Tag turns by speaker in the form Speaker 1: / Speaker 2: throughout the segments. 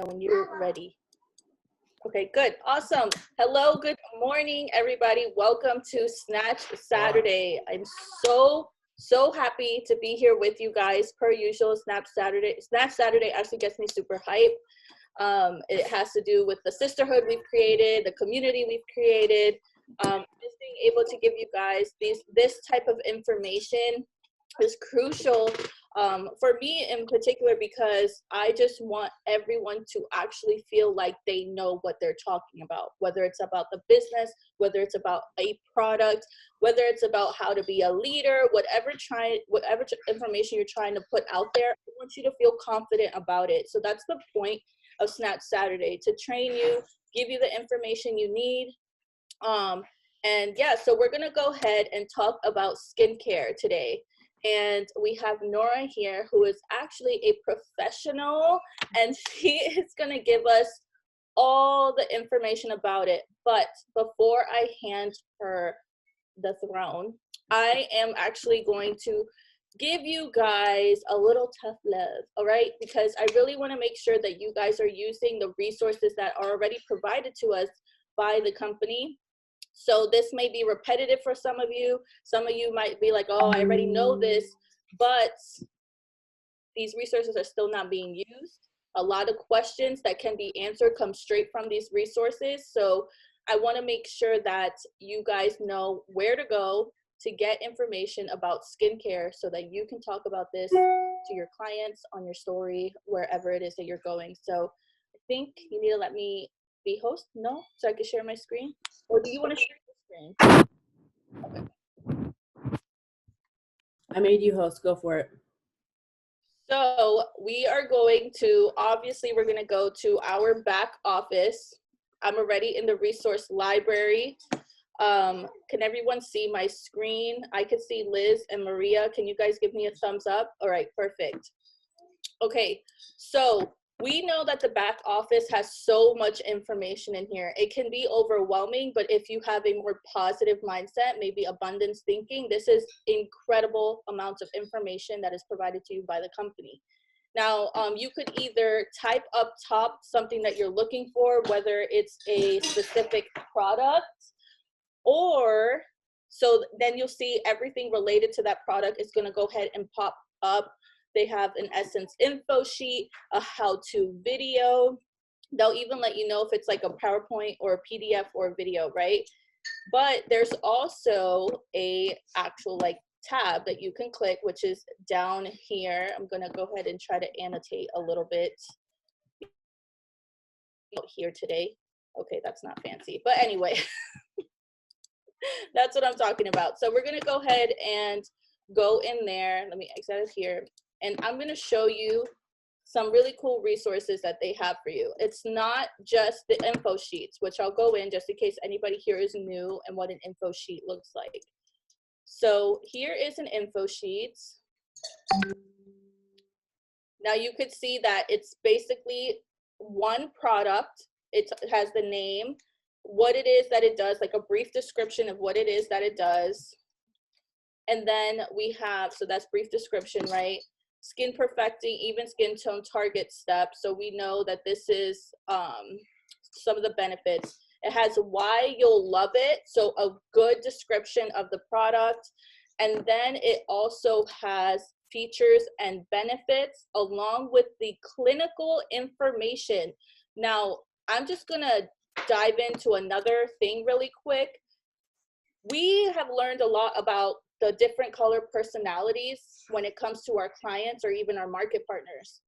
Speaker 1: when you're ready. Okay, good. Awesome. Hello, good morning, everybody. Welcome to Snatched Saturday. I'm so happy to be here with you guys. Per usual, Snatched Saturday actually gets me super hype. It has to do with the sisterhood we've created, the community we've created, just being able to give you guys this type of information is crucial for me in particular, because I just want everyone to actually feel like they know what they're talking about, whether it's about the business, whether it's about a product, whether it's about how to be a leader, whatever information you're trying to put out there. I want you to feel confident about it. So that's the point of Snatch Saturday, to train you, give you the information you need. And yeah, so we're gonna go ahead and talk about skincare today. And we have Nora here, who is actually a professional, and she is going to give us all the information about it. But before I hand her the throne, I am actually going to give you guys a little tough love, all right? Because I really want to make sure that you guys are using the resources that are already provided to us by the company. So this may be repetitive for some of you. Some of you might be like, oh, I already know this, but these resources are still not being used. A lot of questions that can be answered come straight from these resources. So I want to make sure that you guys know where to go to get information about skincare so that you can talk about this to your clients, on your story, wherever it is that you're going. So I think you need to let me be host, no? So I can share my screen? Or do you want to share your screen? Okay.
Speaker 2: I made you host, go for it.
Speaker 1: So we are going to, obviously we're going to go to our back office. I'm already in the resource library. Can everyone see my screen? I can see Liz and Maria. Can you guys give me a thumbs up? All right, perfect. Okay, so we know that the back office has so much information in here. It can be overwhelming, but if you have a more positive mindset, maybe abundance thinking, this is incredible amounts of information that is provided to you by the company. Now, you could either type up top something that you're looking for, whether it's a specific product, or so then you'll see everything related to that product is going to go ahead and pop up. They have an Essence info sheet, a how-to video. They'll even let you know if it's like a PowerPoint or a PDF or a video, right? But there's also a actual like tab that you can click, which is down here. I'm gonna go ahead and try to annotate a little bit here today. Okay, that's not fancy, but anyway, that's what I'm talking about. So we're gonna go ahead and go in there. Let me exit out here. And I'm going to show you some really cool resources that they have for you. It's not just the info sheets, which I'll go in just in case anybody here is new and what an info sheet looks like. So here is an info sheet. Now you could see that it's basically one product. It has the name, what it is that it does, like a brief description of what it is that it does. And then we have, so that's brief description, right? Skin perfecting, even skin tone target steps. So we know that this is some of the benefits. It has why you'll love it. So a good description of the product. And then it also has features and benefits along with the clinical information. Now, I'm just gonna dive into another thing really quick. We have learned a lot about the different color personalities when it comes to our clients or even our market partners.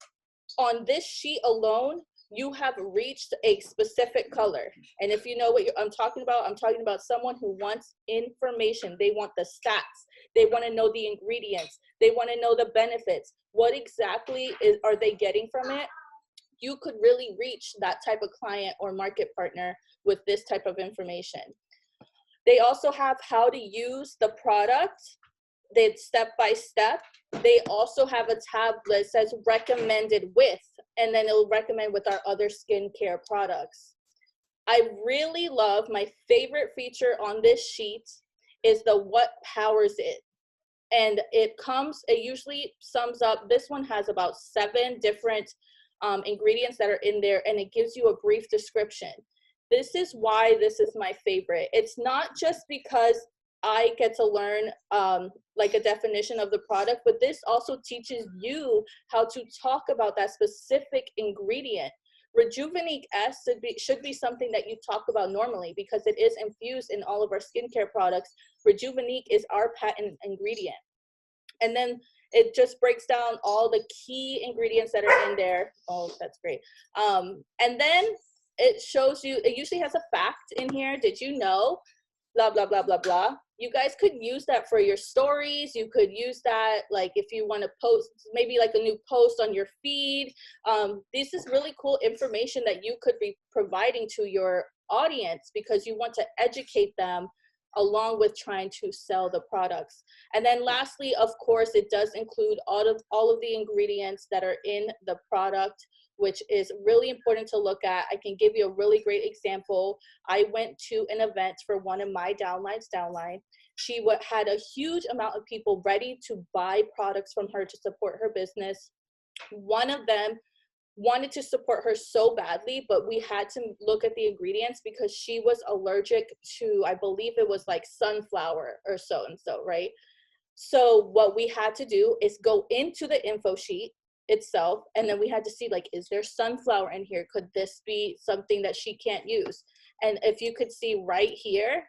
Speaker 1: On this sheet alone, you have reached a specific color. And if you know what I'm talking about someone who wants information. They want the stats. They want to know the ingredients. They want to know the benefits. What exactly are they getting from it? You could really reach that type of client or market partner with this type of information. They also have how to use the product. They step by step. They also have a tab that says recommended with, and then it'll recommend with our other skincare products. I really love, my favorite feature on this sheet is the what powers it. And it usually sums up, this one has about 7 different ingredients that are in there, and it gives you a brief description. This is why this is my favorite. It's not just because I get to learn like a definition of the product, but this also teaches you how to talk about that specific ingredient. Rejuvenique S should be something that you talk about normally because it is infused in all of our skincare products. Rejuvenique is our patent ingredient. And then it just breaks down all the key ingredients that are in there. Oh, that's great. And then it shows you, it usually has a fact in here. Did you know? Blah, blah, blah, blah, blah. You guys could use that for your stories. You could use that like if you want to post maybe like a new post on your feed. This is really cool information that you could be providing to your audience because you want to educate them along with trying to sell the products. And then lastly, of course, it does include all of the ingredients that are in the product, which is really important to look at. I can give you a really great example. I went to an event for one of my downline. She had a huge amount of people ready to buy products from her to support her business. One of them wanted to support her so badly, but we had to look at the ingredients because she was allergic to, I believe it was like sunflower or so and so, right? So what we had to do is go into the info sheet itself, and then we had to see like, is there sunflower in here? Could this be something that she can't use? And if you could see right here,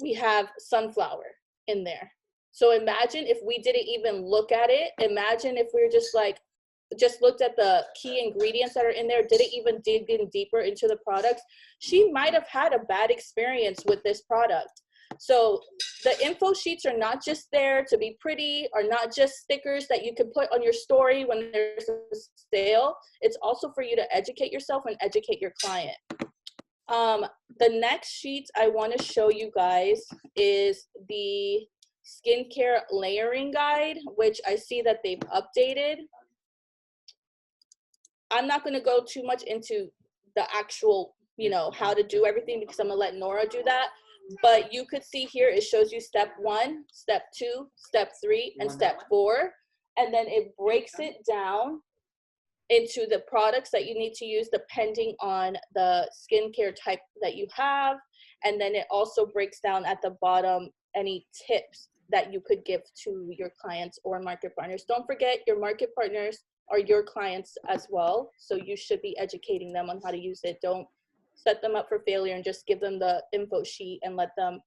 Speaker 1: we have sunflower in there. So imagine if we didn't even look at it. Imagine if we were just looked at the key ingredients that are in there, didn't even dig in deeper into the products. She might have had a bad experience with this product. So the info sheets are not just there to be pretty, or not just stickers that you can put on your story when there's a sale. It's also for you to educate yourself and educate your client. The next sheet I want to show you guys is the skincare layering guide, which I see that they've updated. I'm not going to go too much into the actual, how to do everything because I'm going to let Nora do that. But you could see here, it shows you step 1, step 2, step 3, and step 4. And then it breaks it down into the products that you need to use depending on the skincare type that you have. And then it also breaks down at the bottom any tips that you could give to your clients or market partners. Don't forget, your market partners are your clients as well. So you should be educating them on how to use it. Don't set them up for failure and just give them the info sheet and let them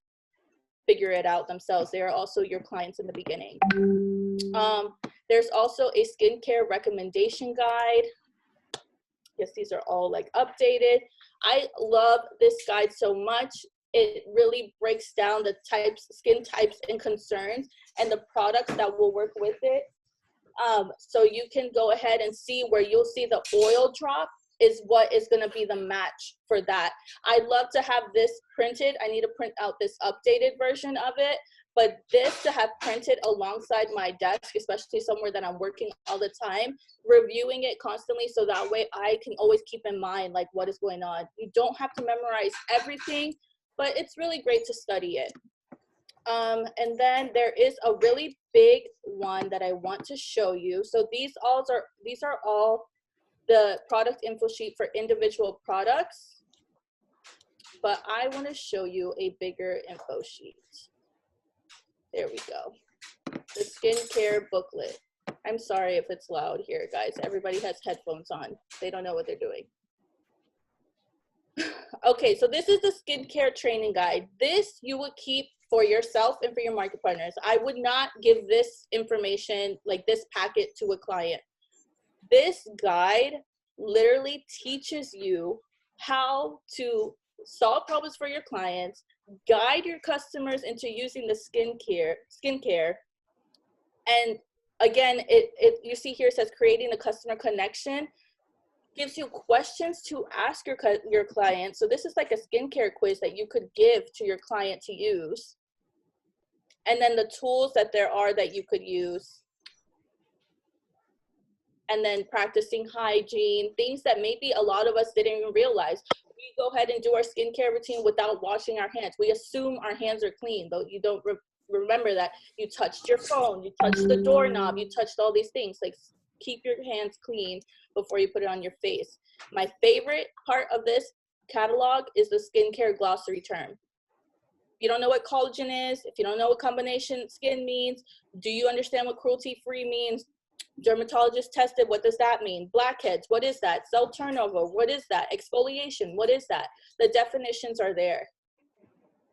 Speaker 1: figure it out themselves. They are also your clients in the beginning. There's also a skincare recommendation guide. Yes, these are all like updated. I love this guide so much. It really breaks down the types, skin types and concerns and the products that will work with it. So you can go ahead and see where you'll see the oil drop is what is going to be the match for that. I'd love to have this printed. I need to print out this updated version of it, but this to have printed alongside my desk, especially somewhere that I'm working all the time, reviewing it constantly so that way I can always keep in mind like what is going on. You don't have to memorize everything, but it's really great to study it. And then there is a really big one that I want to show you. So these are all the product info sheet for individual products, but I want to show you a bigger info sheet. There we go. The skincare booklet. I'm sorry if it's loud here, guys. Everybody has headphones on. They don't know what they're doing. Okay, so this is the skincare training guide. This you would keep for yourself and for your market partners. I would not give this information, like this packet, to a client. This guide literally teaches you how to solve problems for your clients, guide your customers into using the skincare. And again, you see here it says creating the customer connection. Gives you questions to ask your client. So this is like a skincare quiz that you could give to your client to use. And then the tools that there are that you could use. And then practicing hygiene, things that maybe a lot of us didn't even realize. We go ahead and do our skincare routine without washing our hands. We assume our hands are clean, but you don't remember that you touched your phone, you touched the doorknob, you touched all these things. Like, keep your hands clean before you put it on your face. My favorite part of this catalog is the skincare glossary term. If you don't know what collagen is, if you don't know what combination skin means, do you understand what cruelty-free means? Dermatologist tested, what does that mean? Blackheads, what is that? Cell turnover, what is that? Exfoliation, what is that? The definitions are there.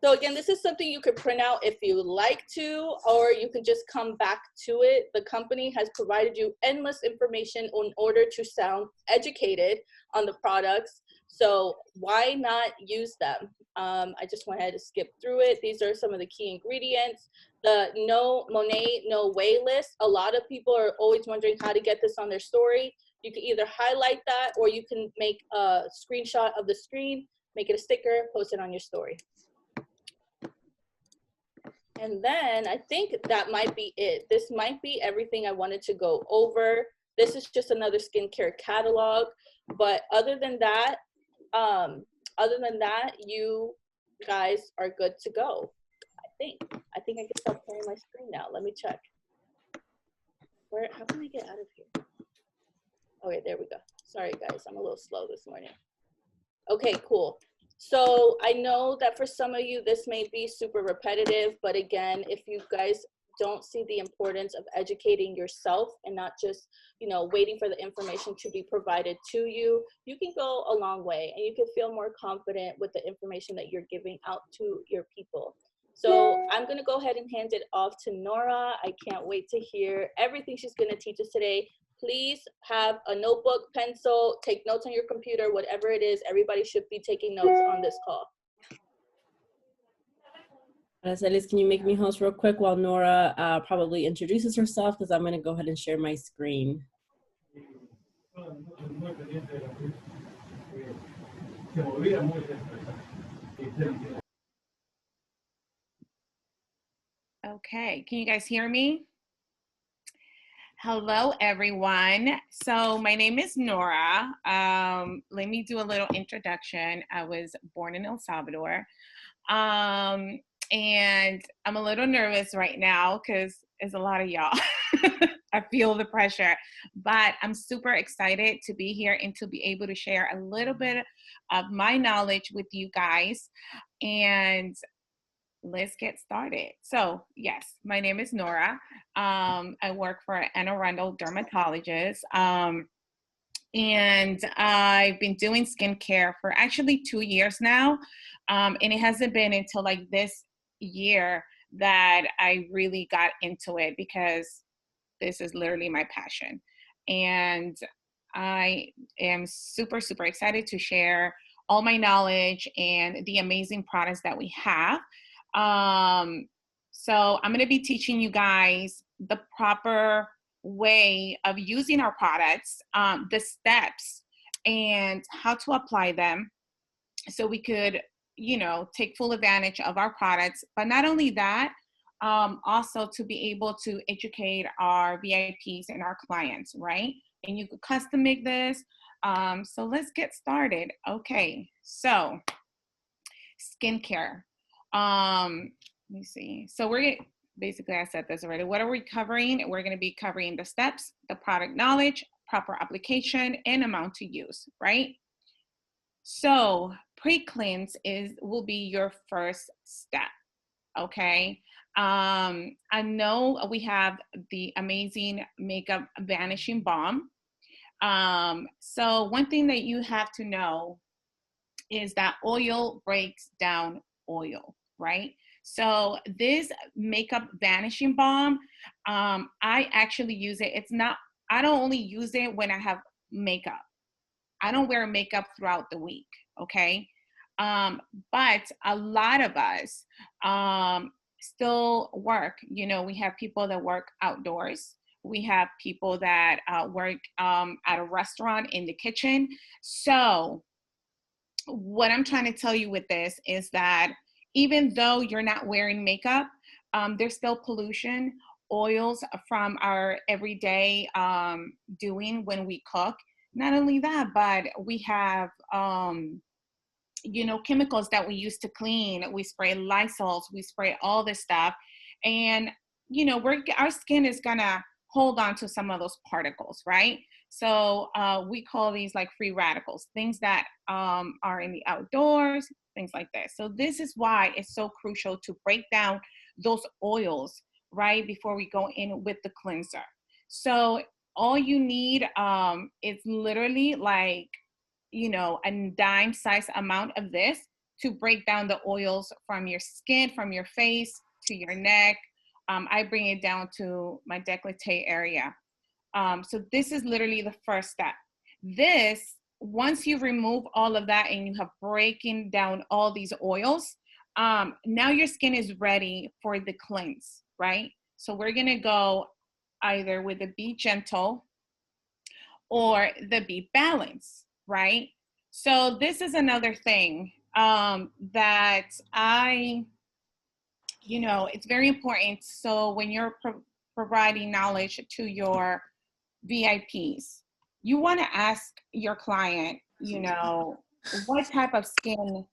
Speaker 1: So again, this is something you could print out if you like to, or you can just come back to it. The company has provided you endless information in order to sound educated on the products. So why not use them? I just went ahead to skip through it. These are some of the key ingredients. The No Monet, No Way list. A lot of people are always wondering how to get this on their story. You can either highlight that, or you can make a screenshot of the screen, make it a sticker, post it on your story. And then I think that might be it. This might be everything I wanted to go over. This is just another skincare catalog. But other than that, you guys are good to go. I think I can stop sharing my screen now. Let me check. How can I get out of here? Okay, there we go. Sorry guys, I'm a little slow this morning. Okay, cool. So I know that for some of you, this may be super repetitive, but again, if you guys don't see the importance of educating yourself and not just, you know, waiting for the information to be provided to you, you can go a long way and you can feel more confident with the information that you're giving out to your people. So I'm gonna go ahead and hand it off to Nora. I can't wait to hear everything she's gonna teach us today. Please have a notebook, pencil, take notes on your computer, whatever it is. Everybody should be taking notes on this call.
Speaker 2: Liz, can you make me host real quick while Nora probably introduces herself, because I'm going to go ahead and share my screen.
Speaker 3: Okay, can you guys hear me? Hello, everyone. So my name is Nora. Let me do a little introduction. I was born in El Salvador. And I'm a little nervous right now because there's a lot of y'all. I feel the pressure, but I'm super excited to be here and to be able to share a little bit of my knowledge with you guys. And let's get started. So yes, my name is Nora. I work for an Arundel dermatologist. And I've been doing skincare for actually 2 years now. And it hasn't been until like this year that I really got into it, because this is literally my passion. And I am super, super excited to share all my knowledge and the amazing products that we have. So I'm going to be teaching you guys the proper way of using our products, the steps and how to apply them so we could, you know, take full advantage of our products. But not only that, also to be able to educate our VIPs and our clients, right? And you could custom make this. So let's get started. Okay, so skincare. Let me see. So basically, I said this already. What are we covering? We're going to be covering the steps, the product knowledge, proper application, and amount to use, right? So pre-cleanse will be your first step, okay? I know we have the amazing makeup vanishing balm. So one thing that you have to know is that oil breaks down oil, right? So this makeup vanishing balm, I actually use it. I don't only use it when I have makeup. I don't wear makeup throughout the week, okay? But a lot of us still work. You know, we have people that work outdoors. We have people that work at a restaurant in the kitchen. So what I'm trying to tell you with this is that even though you're not wearing makeup, there's still pollution, oils from our everyday doing when we cook. Not only that, but we have, you know, chemicals that we use to clean. We spray Lysols, we spray all this stuff. And, you know, our skin is gonna hold on to some of those particles, right? So we call these like free radicals, things that are in the outdoors, things like that. So this is why it's so crucial to break down those oils, right, before we go in with the cleanser. So all you need is literally like, you know, a dime size amount of this to break down the oils from your skin, from your face to your neck. I bring it down to my décolleté area. So this is literally the first step. This, once you remove all of that and you have breaking down all these oils, now your skin is ready for the cleanse, right? So we're gonna go either with the Be Gentle or the Be Balance, right? So this is another thing that you know, it's very important. So when you're providing knowledge to your VIPs, you want to ask your client, you know, what type of skin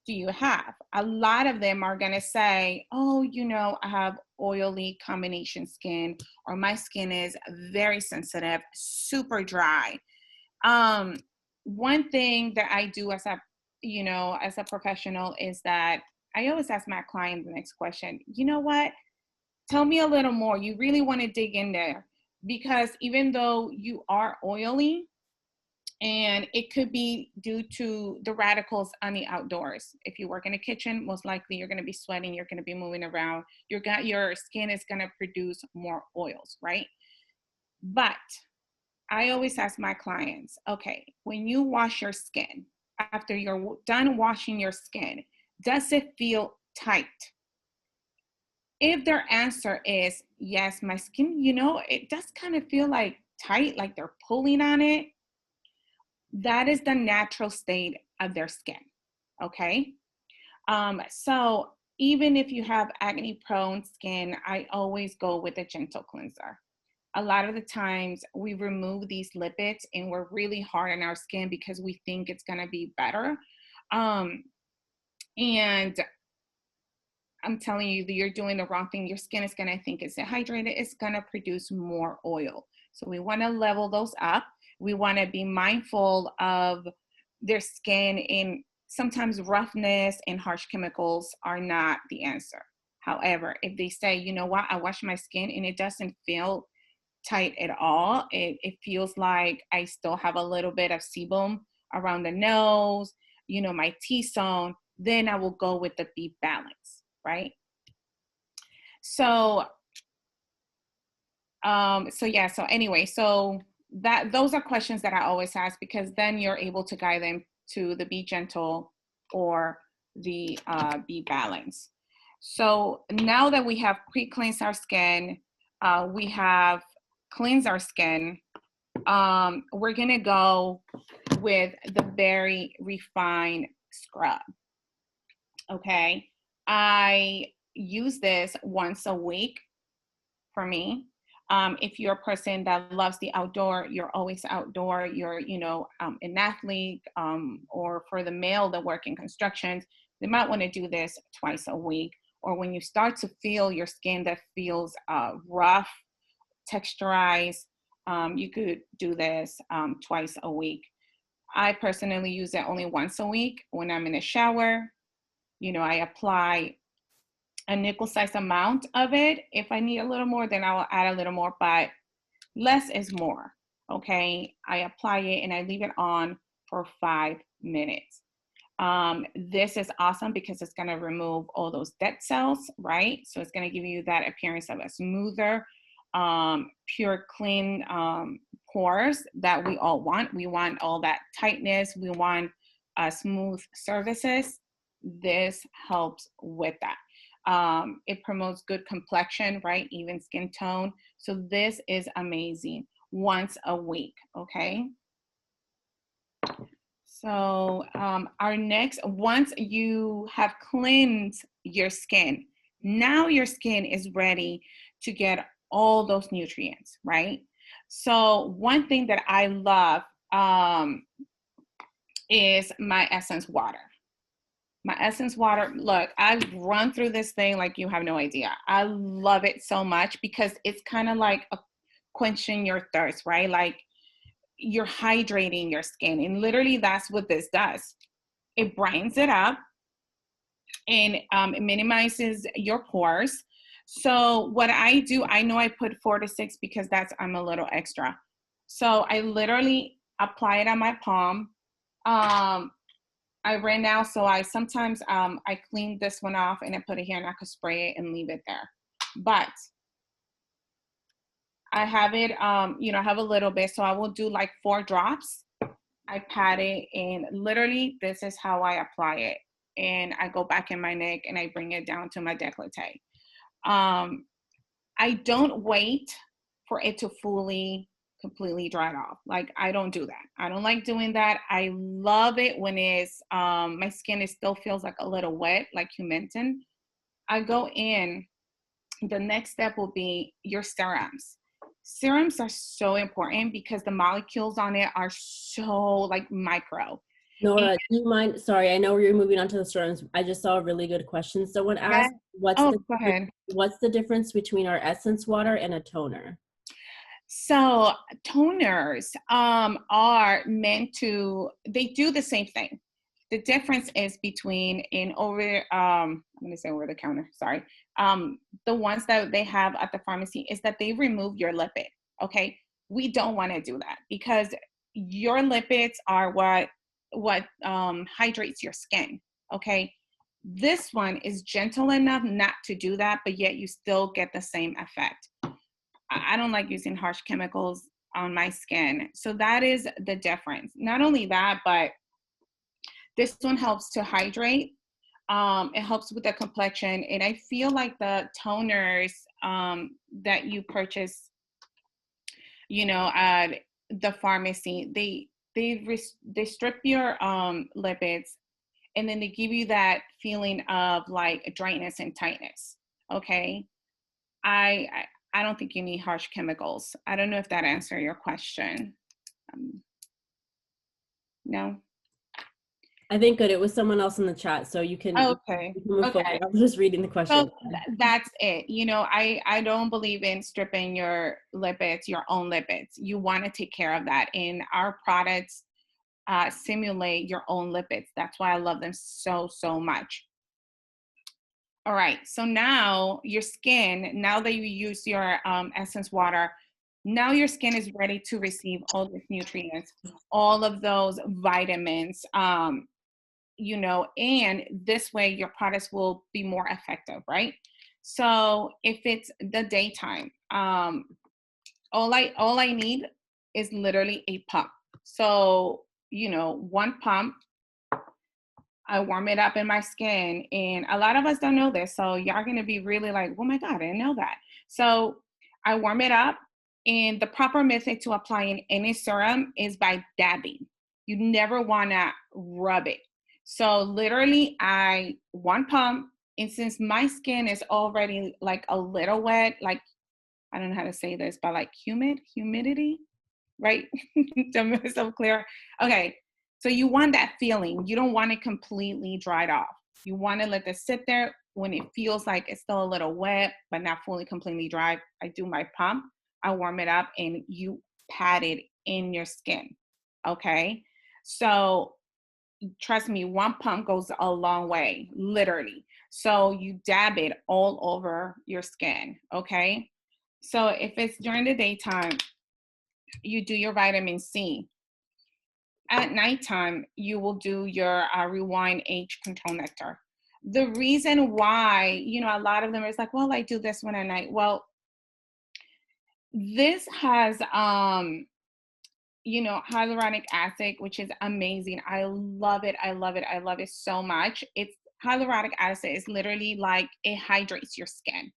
Speaker 3: do you have? A lot of them are going to say, oh, you know, I have oily combination skin, or my skin is very sensitive, super dry. One thing that I do as a, you know, as a professional is that I always ask my client the next question, you know what? Tell me a little more. You really want to dig in there, because even though you are oily, and it could be due to the radicals on the outdoors. If you work in a kitchen, most likely you're going to be sweating, you're going to be moving around, your skin is going to produce more oils, right? But I always ask my clients, okay, when you wash your skin, after you're done washing your skin, does it feel tight? If their answer is yes, my skin, you know, it does kind of feel like tight, like they're pulling on it, that is the natural state of their skin, okay? So even if you have acne prone skin, I always go with a gentle cleanser. A lot of the times we remove these lipids and we're really hard on our skin because we think it's gonna be better. And I'm telling you that you're doing the wrong thing. Your skin is gonna think it's dehydrated. It's gonna produce more oil. So we wanna level those up. We wanna be mindful of their skin, and sometimes roughness and harsh chemicals are not the answer. However, if they say, you know what, I wash my skin and it doesn't feel tight at all, it feels like I still have a little bit of sebum around the nose, you know, my T-zone, then I will go with the Be Balance, right? So anyway, those are questions that I always ask, because then you're able to guide them to the Be Gentle or the Be Balance. So now that we have pre-cleansed our skin, we have cleansed our skin, we're gonna go with the Very Refined Scrub. Okay, I use this once a week for me. If you're a person that loves the outdoor, you're always outdoor, you're, you know, an athlete, or for the male that work in construction, they might want to do this twice a week. Or when you start to feel your skin that feels rough, texturized, you could do this twice a week. I personally use it only once a week when I'm in the shower. You know, I apply a nickel-sized amount of it. If I need a little more, then I will add a little more, but less is more, okay? I apply it and I leave it on for 5 minutes. This is awesome because it's gonna remove all those dead cells, right? So it's gonna give you that appearance of a smoother, pure, clean pores that we all want. We want all that tightness. We want smooth surfaces. This helps with that. It promotes good complexion, right? Even skin tone. So this is amazing. Once a week, okay? So our next, once you have cleansed your skin, now your skin is ready to get all those nutrients, right? So one thing that I love is my Essence water. My Essence water, look, I've run through this thing like you have no idea. I love it so much because it's kind of like a quenching your thirst, right? Like you're hydrating your skin. And literally that's what this does. It brightens it up and it minimizes your pores. So what I do, I know I put 4 to 6 because I'm a little extra. So I literally apply it on my palm. I ran out, so I sometimes I clean this one off and I put it here and I could spray it and leave it there. But I have it, you know, I have a little bit, so I will do like 4 drops. I pat it, and literally this is how I apply it. And I go back in my neck and I bring it down to my décolleté. I don't wait for it to completely dry off. Like I don't do that. I don't like doing that. I love it when it's, my skin still feels like a little wet, like you mentioned. I go in, the next step will be your serums. Serums are so important because the molecules on it are so like micro.
Speaker 2: Nora, do you mind? Sorry, I know you're moving on to the serums. I just saw a really good question. Someone asked,
Speaker 3: Go ahead.
Speaker 2: what's the difference between our essence water and a toner?
Speaker 3: So toners are meant to, they do the same thing. The difference is between I'm going to say over the counter, sorry. The ones that they have at the pharmacy is that they remove your lipid, okay? We don't want to do that because your lipids are what hydrates your skin, okay? This one is gentle enough not to do that, but yet you still get the same effect. I don't like using harsh chemicals on my skin. So that is the difference. Not only that, but this one helps to hydrate. It helps with the complexion. And I feel like the toners that you purchase, you know, at the pharmacy, they strip your lipids, and then they give you that feeling of like dryness and tightness. Okay. I don't think you need harsh chemicals. I don't know if that answered your question. No?
Speaker 2: I think good. It was someone else in the chat, so you can,
Speaker 3: Okay.
Speaker 2: you can move forward. I was just reading the question.
Speaker 3: So that's it. You know, I don't believe in stripping your lipids, your own lipids. You want to take care of that. And our products simulate your own lipids. That's why I love them so, so much. All right, so now your skin, now that you use your essence water, now your skin is ready to receive all these nutrients, all of those vitamins, you know, and this way your products will be more effective, right? So if it's the daytime, all I need is literally a pump. So, you know, 1 pump, I warm it up in my skin, and a lot of us don't know this. So y'all gonna be really like, oh my God, I didn't know that. So I warm it up, and the proper method to applying any serum is by dabbing. You never wanna rub it. So literally 1 pump, and since my skin is already like a little wet, like, I don't know how to say this, but like humidity, right? To make myself clear. Okay. So you want that feeling. You don't want it completely dried off. You want to let this sit there. When it feels like it's still a little wet, but not fully completely dry, I do my pump. I warm it up, and you pat it in your skin. Okay. So trust me, 1 pump goes a long way, literally. So you dab it all over your skin. Okay. So if it's during the daytime, you do your vitamin C. At nighttime, you will do your Rewind Age Control Nectar. The reason why, you know, a lot of them is like, well, I do this one at night. Well, this has, you know, hyaluronic acid, which is amazing. I love it. I love it. I love it so much. It's hyaluronic acid is literally like it hydrates your skin.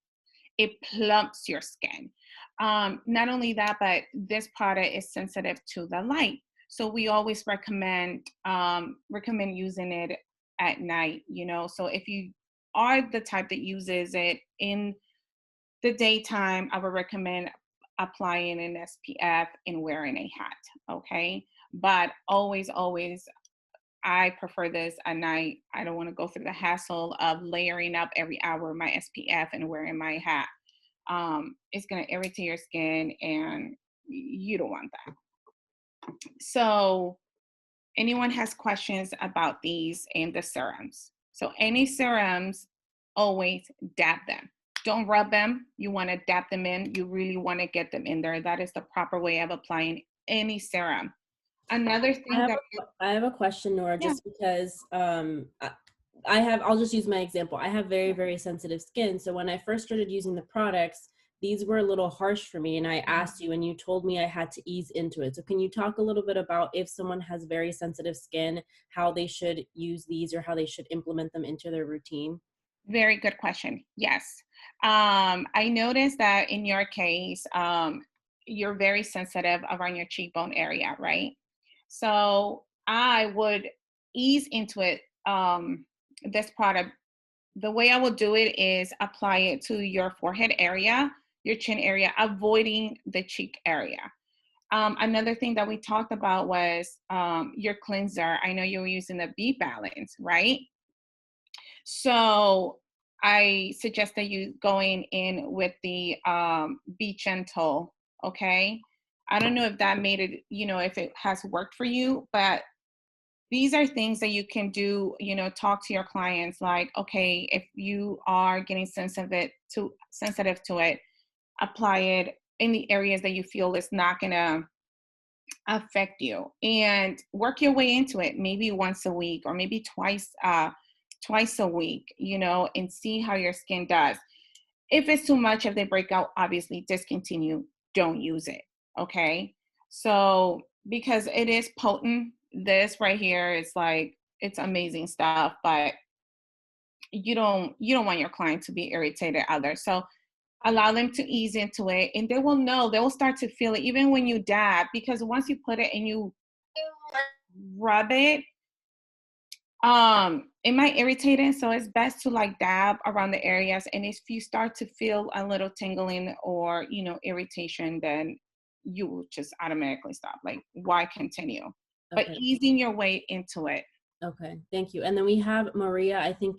Speaker 3: It plumps your skin. Not only that, but this product is sensitive to the light. So we always recommend using it at night, you know. So if you are the type that uses it in the daytime, I would recommend applying an SPF and wearing a hat, okay? But always, I prefer this at night. I don't want to go through the hassle of layering up every hour my SPF and wearing my hat. it's going to irritate your skin, and you don't want that. So anyone has questions about these and the serums? So any serums, always dab them. Don't rub them. You want to dab them in. You really want to get them in there. That is the proper way of applying any serum. Another thing
Speaker 2: I have a question, Nora,
Speaker 3: Yeah.
Speaker 2: just because I'll just use my example. I have very, very sensitive skin. So when I first started using the products, these were a little harsh for me. And I asked you and you told me I had to ease into it. So can you talk a little bit about if someone has very sensitive skin, how they should use these or how they should implement them into their routine?
Speaker 3: Very good question. Yes. I noticed that in your case, you're very sensitive around your cheekbone area, right? So I would ease into it. This product, the way I will do it is apply it to your forehead area, your chin area, avoiding the cheek area. Another thing that we talked about was your cleanser. I know you were using the B Balance, right? So I suggest that you going in with the Be Gentle, okay? I don't know if that made it, if it has worked for you, but these are things that you can do, talk to your clients like, okay, if you are getting sensitive to it, apply it in the areas that you feel is not gonna affect you, and work your way into it, maybe once a week or maybe twice a week, and see how your skin does. If it's too much, if they break out, obviously discontinue, don't use it, okay? So, because it is potent, this right here is like, it's amazing stuff, but you don't want your client to be irritated either. So allow them to ease into it, and they will start to feel it even when you dab, because once you put it and you rub it, it might irritate it. So it's best to like dab around the areas. And if you start to feel a little tingling or, irritation, then you will just automatically stop. Like, why continue?
Speaker 2: Okay.
Speaker 3: But easing your way into it.
Speaker 2: Okay, thank you. And then we have Maria. I think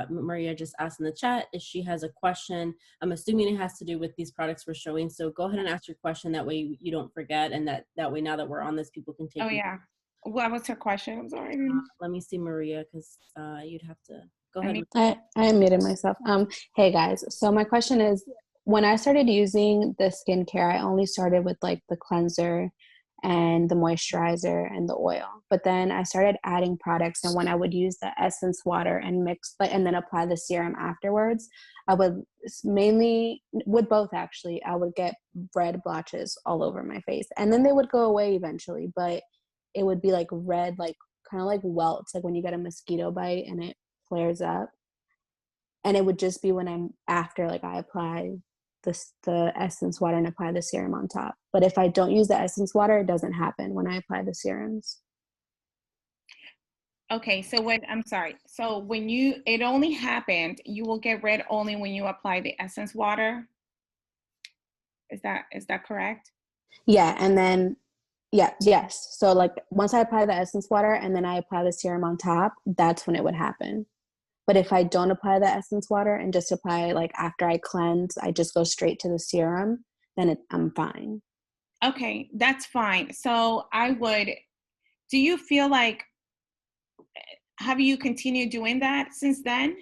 Speaker 2: Maria just asked in the chat if she has a question. I'm assuming it has to do with these products we're showing. So go ahead and ask your question. That way you don't forget. And that way, now that we're on this, people can take.
Speaker 3: Oh, yeah. What was her question? I'm sorry.
Speaker 2: Let me see, Maria, because you'd have to go ahead.
Speaker 4: I muted myself. Hey guys. So my question is, when I started using the skincare, I only started with like the cleanser and the moisturizer and the oil. But then I started adding products, and when I would use the essence water and mix, and then apply the serum afterwards, I would mainly, with both actually, I would get red blotches all over my face. And then they would go away eventually, but it would be like red, like kind of like welts, like when you get a mosquito bite and it flares up. And it would just be when I'm after, like I apply the essence water and apply the serum on top. But if I don't use the essence water, it doesn't happen when I apply the serums.
Speaker 3: Okay, so when it only happened, you will get red only when you apply the essence water. Is that correct?
Speaker 4: Yeah, and then yes. So like once I apply the essence water and then I apply the serum on top, that's when it would happen. But if I don't apply the essence water and just apply, like after I cleanse, I just go straight to the serum, then I'm fine.
Speaker 3: Okay, that's fine. So do you feel like, have you continued doing that since then?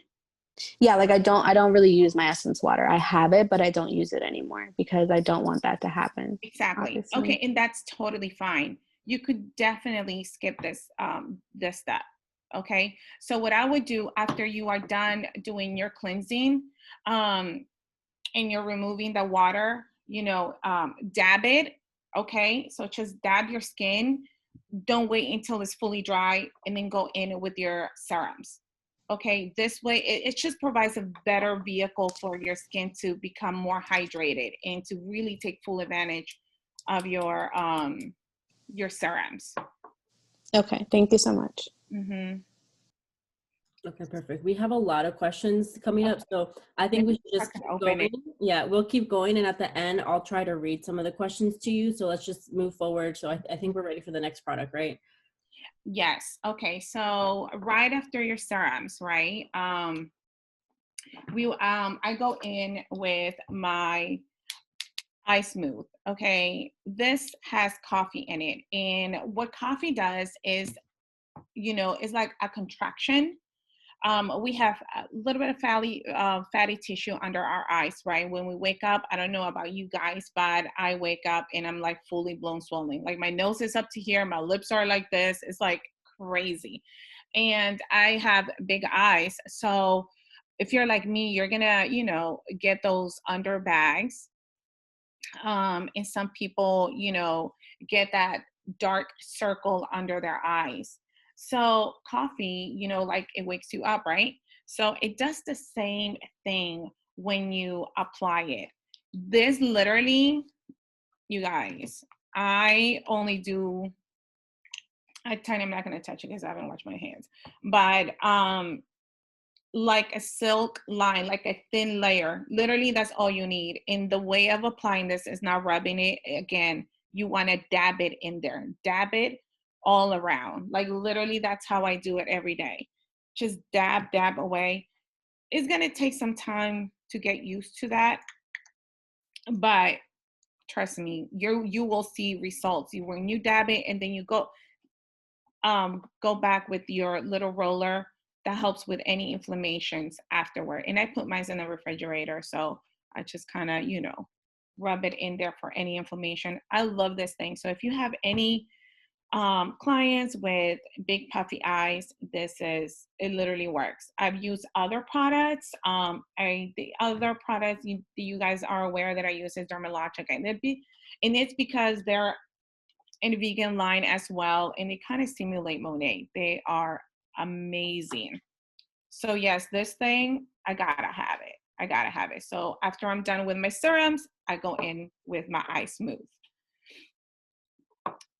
Speaker 4: Yeah, like I don't really use my essence water. I have it, but I don't use it anymore because I don't want that to happen.
Speaker 3: Exactly.
Speaker 4: Obviously.
Speaker 3: Okay, and that's totally fine. You could definitely skip this step. Okay, so what I would do after you are done doing your cleansing, and you're removing the water, dab it. Okay, so just dab your skin. Don't wait until it's fully dry and then go in with your serums. Okay, this way it just provides a better vehicle for your skin to become more hydrated and to really take full advantage of your serums.
Speaker 4: Okay, thank you so much.
Speaker 3: Mm-hmm.
Speaker 2: Okay, perfect. We have a lot of questions coming up, so I think we should just keep going. Yeah, we'll keep going, and at the end, I'll try to read some of the questions to you. So let's just move forward. So I think we're ready for the next product, right?
Speaker 3: Yes. Okay. So right after your serums, right? I go in with my Eye Smooth. Okay, this has coffee in it, and what coffee does is, it's like a contraction. We have a little bit of fatty tissue under our eyes, right? When we wake up, I don't know about you guys, but I wake up and I'm like fully blown swollen. Like my nose is up to here, my lips are like this. It's like crazy. And I have big eyes. So if you're like me, you're gonna, get those under bags. And some people, get that dark circle under their eyes. So coffee, like it wakes you up, right? So it does the same thing when you apply it. This literally, you guys, I only do, I'm not going to touch it because I haven't washed my hands, but like a silk line, like a thin layer. Literally, that's all you need. And the way of applying this is not rubbing it. Again, you want to dab it in there. Dab it all around. Like literally, that's how I do it every day. Just dab away. It's going to take some time to get used to that. But trust me, you will see results. When you dab it and then you go back with your little roller, that helps with any inflammations afterward. And I put mine in the refrigerator, so I just kind of, rub it in there for any inflammation. I love this thing. So if you have any clients with big puffy eyes, it literally works. I've used other products. The other products you guys are aware that I use is Dermalogic, and it's because they're in a vegan line as well, and they kind of simulate Monet. They are amazing. So yes, this thing, I gotta have it. So after I'm done with my serums, I go in with my Eye Smooth.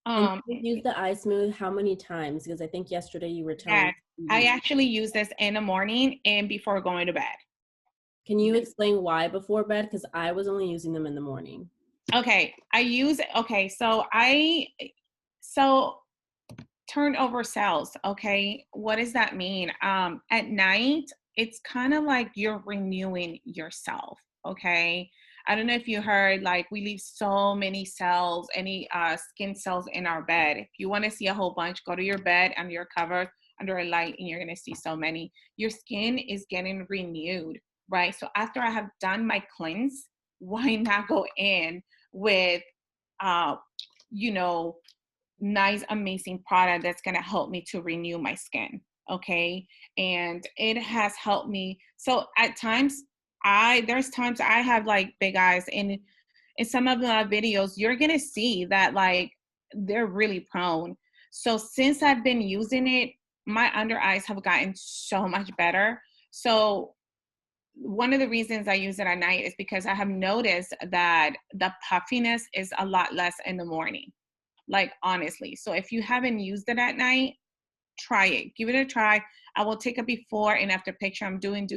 Speaker 2: And you use the Eye Smooth how many times? Because I think yesterday you were telling me.
Speaker 3: I actually use this in the morning and before going to bed.
Speaker 2: Can you explain why before bed? Because I was only using them in the morning.
Speaker 3: Okay, so turnover cells. Okay, what does that mean? At night, it's kind of like you're renewing yourself. Okay, I don't know if you heard, like we leave so many cells, any skin cells in our bed. If you want to see a whole bunch, go to your bed under your cover, under a light, and you're gonna see so many. Your skin is getting renewed, right? So after I have done my cleanse, why not go in with nice, amazing product that's going to help me to renew my skin. Okay. And it has helped me. So at times there's times I have like big eyes, and in some of the videos, you're going to see that like they're really prone. So since I've been using it, my under eyes have gotten so much better. So one of the reasons I use it at night is because I have noticed that the puffiness is a lot less in the morning. Like honestly. So if you haven't used it at night, try it. Give it a try. I will take a before and after picture. I'm doing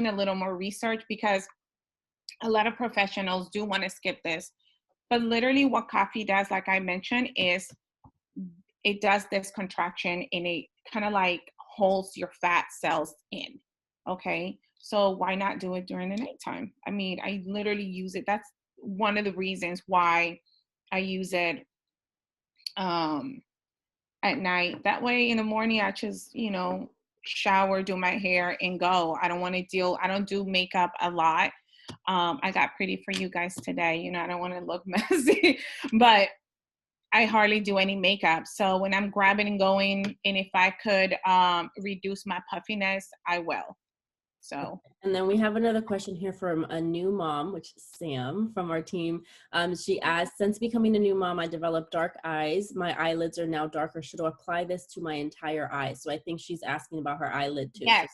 Speaker 3: a little more research because a lot of professionals do want to skip this. But literally what coffee does, like I mentioned, is it does this contraction and it kind of like holds your fat cells in. Okay. So why not do it during the nighttime? I mean, I literally use it. That's one of the reasons why I use it at night. That way in the morning, I just, shower, do my hair and go. I don't do makeup a lot. I got pretty for you guys today. I don't want to look messy, but I hardly do any makeup. So when I'm grabbing and going, and if I could reduce my puffiness, I will. So.
Speaker 2: And then we have another question here from a new mom, which is Sam from our team. She asked, since becoming a new mom, I developed dark eyes. My eyelids are now darker. Should I apply this to my entire eye? So I think she's asking about her eyelid too.
Speaker 3: Yes,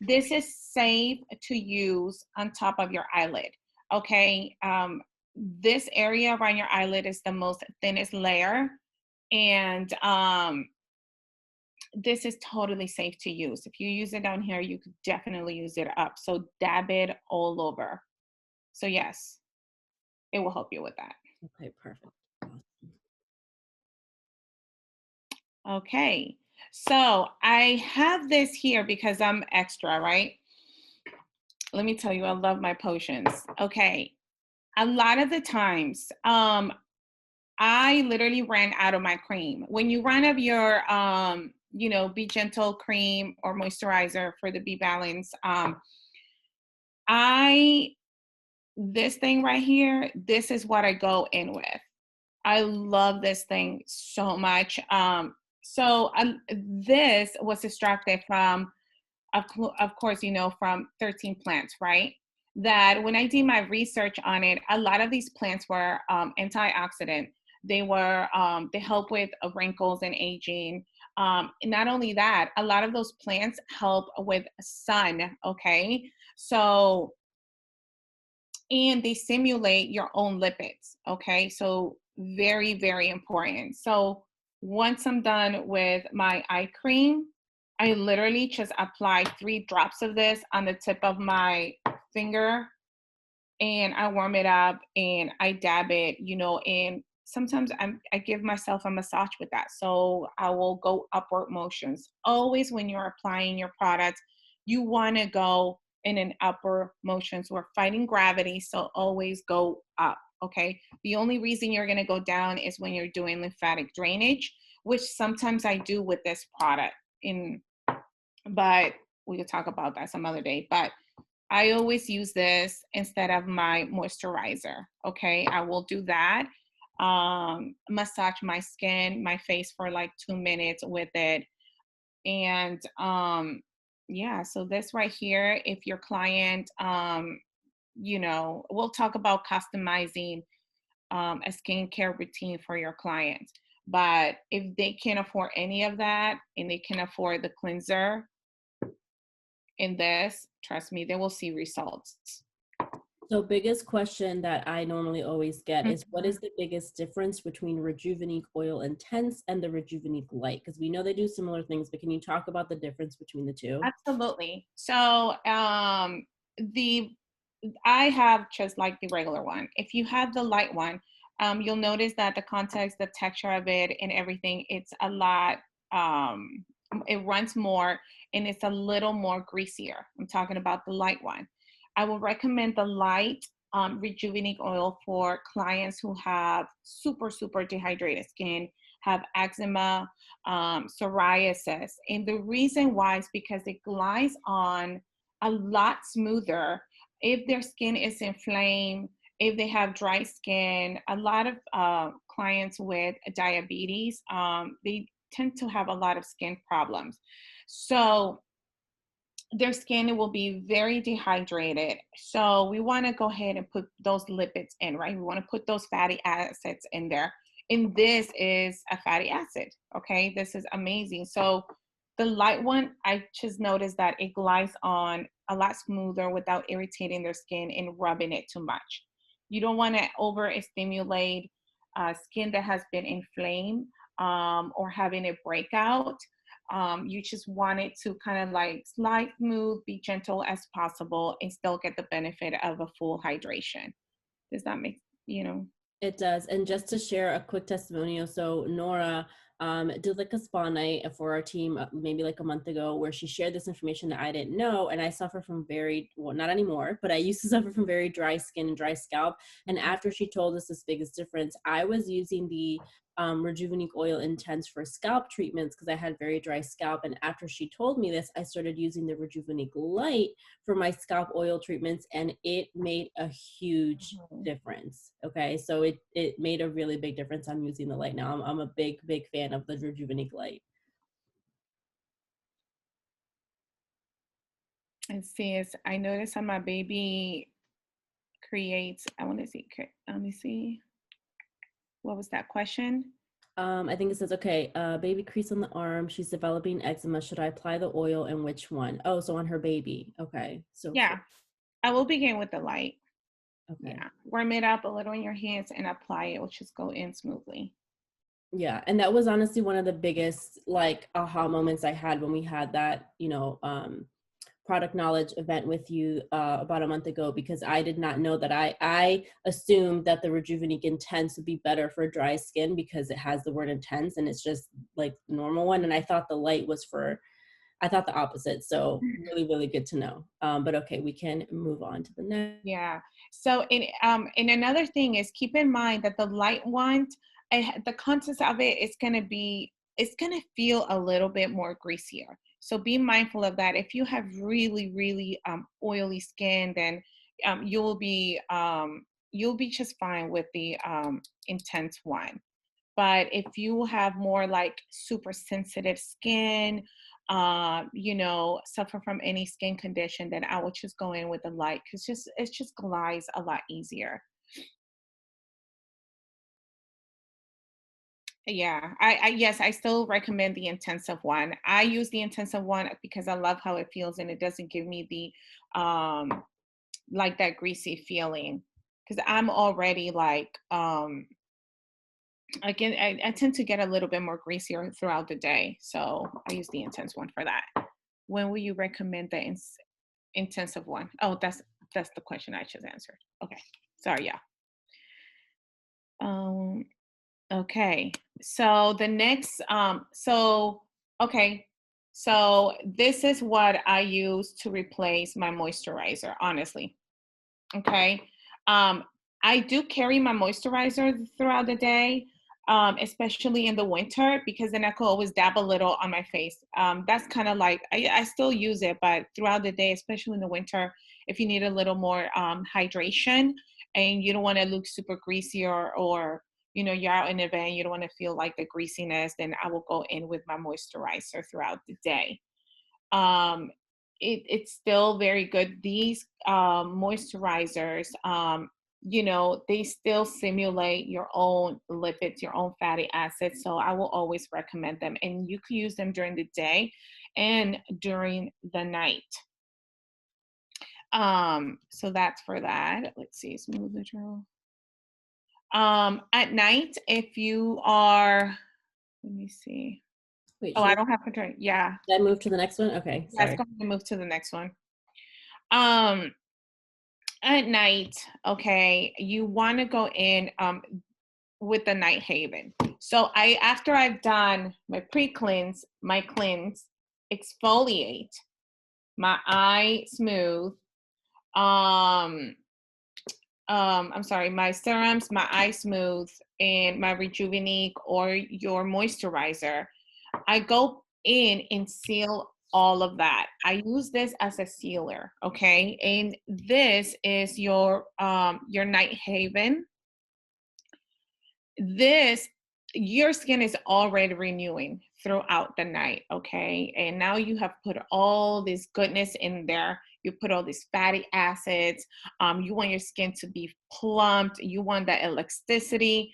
Speaker 3: this is safe to use on top of your eyelid. Okay, this area around your eyelid is the most thinnest layer, and this is totally safe to use. If you use it down here, you could definitely use it up. So dab it all over. So yes, it will help you with that.
Speaker 2: Okay, perfect.
Speaker 3: Okay, so I have this here because I'm extra, right? let me tell you, I love my potions. Okay. A lot of the times, I literally ran out of my cream. When you run out of your, Be Gentle cream or moisturizer for the Be Balance, this thing right here, this is what I go in with. I love this thing so much. This was extracted from, of course, from 13 plants, right? That when I did my research on it, a lot of these plants were antioxidant. They help with wrinkles and aging. Not only that, a lot of those plants help with sun, okay? So, and they simulate your own lipids, okay? So very, very important. So once I'm done with my eye cream, I literally just apply 3 drops of this on the tip of my finger, and I warm it up and I dab it, and sometimes I give myself a massage with that. So I will go upward motions. Always when you're applying your product, you want to go in an upward motions. We're fighting gravity, so always go up, okay? The only reason you're going to go down is when you're doing lymphatic drainage, which sometimes I do with this product, but we could talk about that some other day. But I always use this instead of my moisturizer, okay? I will do that. Massage my skin, my face for like 2 minutes with it. And yeah, so this right here, if your client, we'll talk about customizing a skincare routine for your clients. But if they can't afford any of that and they can afford the cleanser in this, trust me, they will see results.
Speaker 2: So biggest question that I normally always get is, what is the biggest difference between Rejuvenique Oil Intense and the Rejuvenique Light? Because we know they do similar things, but can you talk about the difference between the two?
Speaker 3: Absolutely. So I have just like the regular one. If you have the light one, you'll notice that the context, the texture of it and everything, it's a lot, it runs more and it's a little more greasier. I'm talking about the light one. I will recommend the light Rejuvenique oil for clients who have super, super dehydrated skin, have eczema, psoriasis. And the reason why is because it glides on a lot smoother if their skin is inflamed, if they have dry skin. A lot of clients with diabetes, they tend to have a lot of skin problems. So their skin will be very dehydrated. So we want to go ahead and put those lipids in, right? We want to put those fatty acids in there. And this is a fatty acid, okay? This is amazing. So the light one, I just noticed that it glides on a lot smoother without irritating their skin and rubbing it too much. You don't want to overstimulate skin that has been inflamed or having a breakout. You just want it to kind of like slide smooth, be gentle as possible, and still get the benefit of a full hydration. Does that make,
Speaker 2: It does. And just to share a quick testimonial, so Nora did like a spa night for our team maybe like a month ago, where she shared this information that I didn't know. And I suffer from not anymore, but I used to suffer from very dry skin and dry scalp. And after she told us this biggest difference, I was using the Rejuvenique Oil Intense for scalp treatments because I had very dry scalp. And after she told me this, I started using the Rejuvenique Light for my scalp oil treatments, and it made a huge difference. Okay, so it made a really big difference. I'm using the light now. I'm a big fan of the Rejuvenique Light.
Speaker 3: And see, I noticed how my baby creates, I want to see, let me see. What was that question?
Speaker 2: I think it says, okay, baby crease on the arm. She's developing eczema. Should I apply the oil and which one? Oh, so on her baby. Okay. So
Speaker 3: yeah, I will begin with the light.
Speaker 2: Okay.
Speaker 3: Yeah, warm it up a little in your hands and apply it. It will just go in smoothly.
Speaker 2: Yeah, and that was honestly one of the biggest like aha moments I had when we had that, product knowledge event with you about a month ago, because I did not know that. I assumed that the Rejuvenique Intense would be better for dry skin because it has the word intense and it's just like the normal one. And I thought the light was for I thought the opposite. So really, really good to know. But okay, we can move on to the next.
Speaker 3: Yeah. So and another thing is keep in mind that the light one, the contents of it is going to be, it's going to feel a little bit more greasier. So be mindful of that. If you have really, really oily skin, then you'll be just fine with the intense one. But if you have more like super sensitive skin, suffer from any skin condition, then I would just go in with the light, because it just glides a lot easier. Yeah, yes, I still recommend the intensive one. I use the intensive one because I love how it feels, and it doesn't give me the like that greasy feeling, because I'm already like again, I tend to get a little bit more greasier throughout the day, so I use the intense one for that. When will you recommend the intensive one? Oh, that's the question I just answered. Okay, sorry, yeah. Okay, so the next, okay, so this is what I use to replace my moisturizer, honestly. Okay, I do carry my moisturizer throughout the day, especially in the winter, because then I could always dab a little on my face. That's kind of like, I still use it, but throughout the day, especially in the winter, if you need a little more hydration and you don't want to look super greasy, or you're out in an event, you don't want to feel like the greasiness, then I will go in with my moisturizer throughout the day. It's still very good. These moisturizers, they still simulate your own lipids, your own fatty acids. So I will always recommend them. And you can use them during the day and during the night. So that's for that. Let's see, smooth the drill. At night, if you are, let me see.
Speaker 2: Wait,
Speaker 3: Oh, I don't have control. Yeah.
Speaker 2: Did I move to the next one? Okay, sorry.
Speaker 3: Let's go ahead and move to the next one. At night, okay, you want to go in with the Night Haven. So after I've done my pre-cleanse, my cleanse, exfoliate, my eye smooth, I'm sorry, my serums, my eye smooth, and my rejuvenate or your moisturizer, I go in and seal all of that. I use this as a sealer, okay? And this is your Night Haven. Your skin is already renewing throughout the night, okay? And now you have put all this goodness in there. You put all these fatty acids. You want your skin to be plumped. You want that elasticity.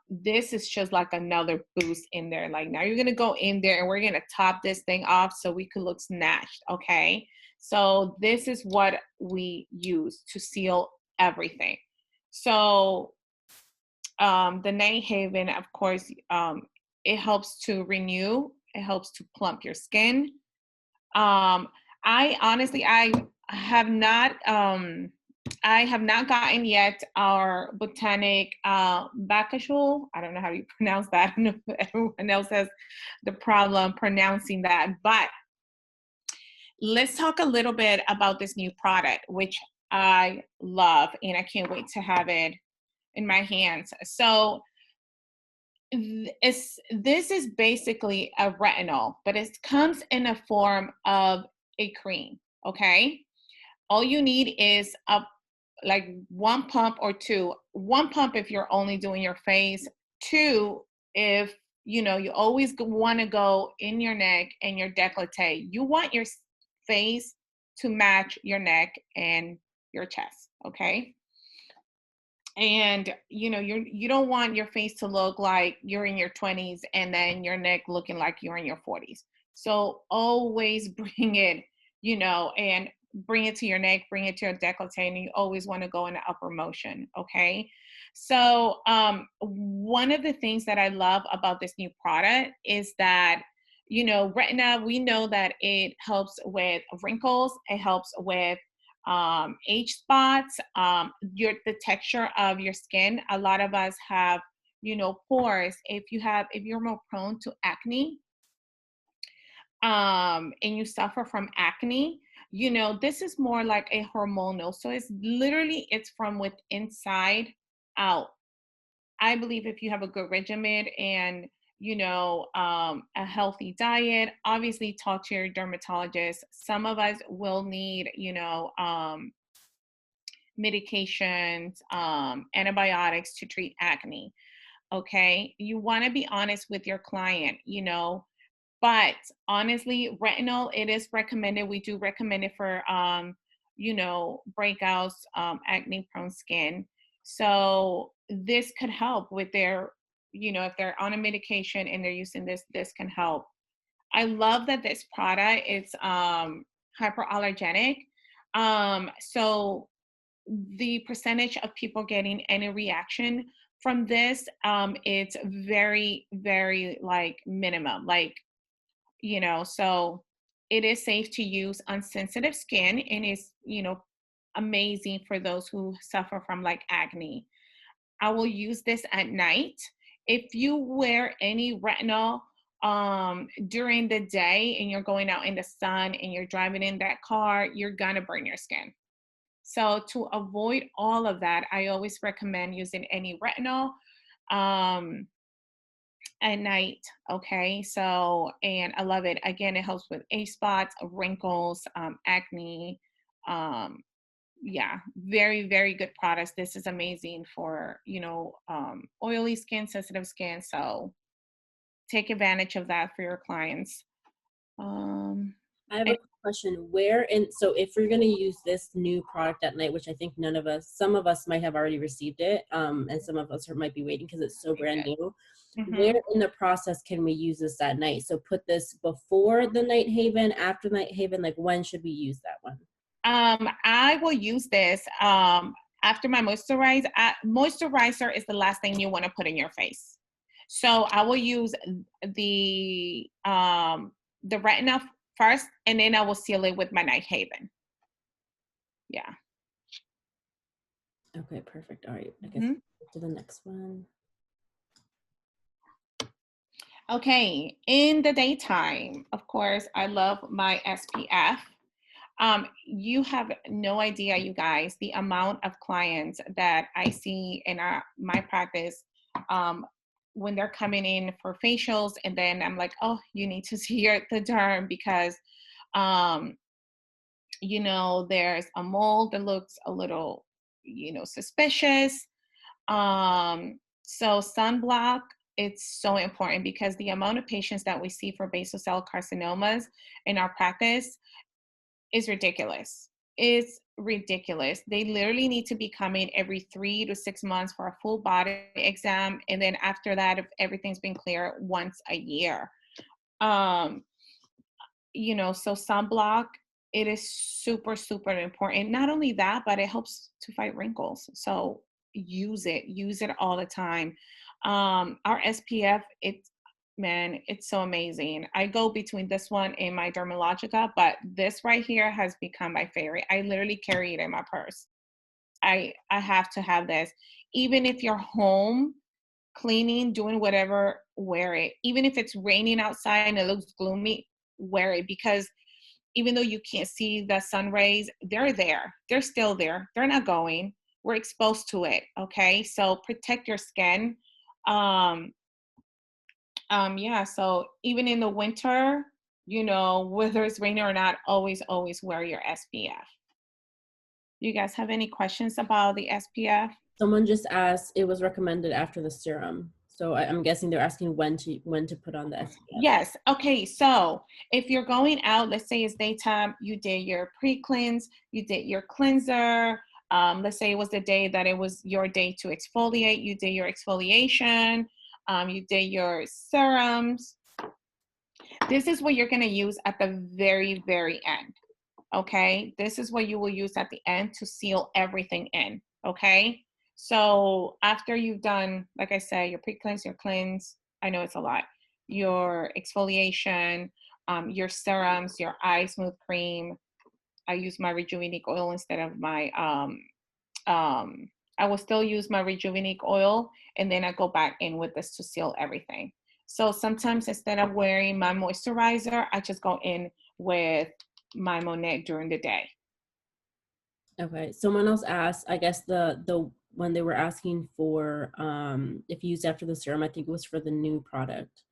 Speaker 3: This is just like another boost in there. Like, now you're gonna go in there and we're gonna top this thing off so we could look snatched, okay? So this is what we use to seal everything. So the Night Haven, of course, it helps to renew. It helps to plump your skin. I honestly, I have not gotten yet our Botanic Bacachol. I don't know how you pronounce that. I don't know if everyone else has the problem pronouncing that. But let's talk a little bit about this new product, which I love, and I can't wait to have it in my hands. So this is basically a retinol, but it comes in a form of a cream, okay? All you need is like one pump or two. One pump if you're only doing your face. Two, if you always want to go in your neck and your décolleté. You want your face to match your neck and your chest, okay? And you don't want your face to look like you're in your 20s and then your neck looking like you're in your 40s. So always bring it, and bring it to your neck, bring it to your décolleté, and you always want to go in the upper motion, okay? So one of the things that I love about this new product is that retina, we know that it helps with wrinkles, it helps with age spots, the texture of your skin. A lot of us have, pores. If you're more prone to acne, and you suffer from acne, you know, this is more like a hormonal. So it's literally, it's from with inside out. I believe if you have a good regimen and, you know, a healthy diet, obviously talk to your dermatologist. Some of us will need, you know, medications, antibiotics to treat acne. Okay. You want to be honest with your client, you know, but honestly, retinol, it is recommended. We do recommend it for, you know, breakouts, acne prone skin. So this could help with their, you know, if they're on a medication and they're using this, this can help. I love that this product is hyperallergenic. So the percentage of people getting any reaction from this, it's very, very like minimum, like, you know, so it is safe to use on sensitive skin and is, you know, amazing for those who suffer from like acne. I will use this at night. If you wear any retinol during the day and you're going out in the sun and you're driving in that car, you're gonna burn your skin. So to avoid all of that, I always recommend using any retinol. At night. Okay. So, and I love it. Again, it helps with age spots, wrinkles, acne. Um, yeah, very, very good products. This is amazing for, you know, oily skin, sensitive skin. So take advantage of that for your clients.
Speaker 2: I have a
Speaker 3: And
Speaker 2: quick question. Where in, so if we're going to use this new product at night, which I think none of us, some of us might have already received it, and some of us might be waiting because it's so brand new. Where
Speaker 3: Mhm.
Speaker 2: in the process can we use this at night? So put this before the night haven, after night haven, like when should we use that one?
Speaker 3: I will use this after my moisturizer. Moisturizer is the last thing you want to put in your face. So I will use the retinol first, and then I will seal it with my Night Haven. Yeah.
Speaker 2: Okay, perfect. All right, I guess
Speaker 3: Mhm.
Speaker 2: to the next one.
Speaker 3: Okay. In the daytime, of course, I love my SPF. You have no idea, you guys, the amount of clients that I see in my practice when they're coming in for facials, and then I'm like, oh, you need to see the derm because, um, you know, there's a mold that looks a little, you know, suspicious. So sunblock, it's so important because the amount of patients that we see for basal cell carcinomas in our practice is ridiculous. It's ridiculous. They literally need to be coming every 3 to 6 months for a full body exam. And then after that, if everything's been clear, once a year. Um, you know, so sunblock, it is super, super important. Not only that, but it helps to fight wrinkles. So use it all the time. Our SPF, it's, man, it's so amazing. I go between this one and my Dermalogica, but this right here has become my favorite. I literally carry it in my purse. I have to have this. Even if you're home cleaning, doing whatever, wear it. Even if it's raining outside and it looks gloomy, wear it, because even though you can't see the sun rays, they're there. They're still there. They're not going. We're exposed to it. Okay. So protect your skin. Um, yeah. So even in the winter, you know, whether it's raining or not, always, always wear your SPF. You guys have any questions about the SPF?
Speaker 2: Someone just asked, it was recommended after the serum. So I'm guessing they're asking when to put on the SPF.
Speaker 3: Yes. Okay. So if you're going out, let's say it's daytime, you did your pre-cleanse, you did your cleanser. Let's say it was the day that it was your day to exfoliate. You did your exfoliation. You did your serums. This is what you're going to use at the very, very end. Okay. This is what you will use at the end to seal everything in. Okay. So after you've done, like I said, your pre-cleanse, your cleanse, I know it's a lot, your exfoliation, your serums, your eye smooth cream. I use my Rejuvenate oil instead of my, I will still use my Rejuvenate oil, and then I go back in with this to seal everything. So sometimes instead of wearing my moisturizer, I just go in with my Monet during the day.
Speaker 2: Okay. Someone else asked, I guess the when they were asking for if used after the serum, I think it was for the new product.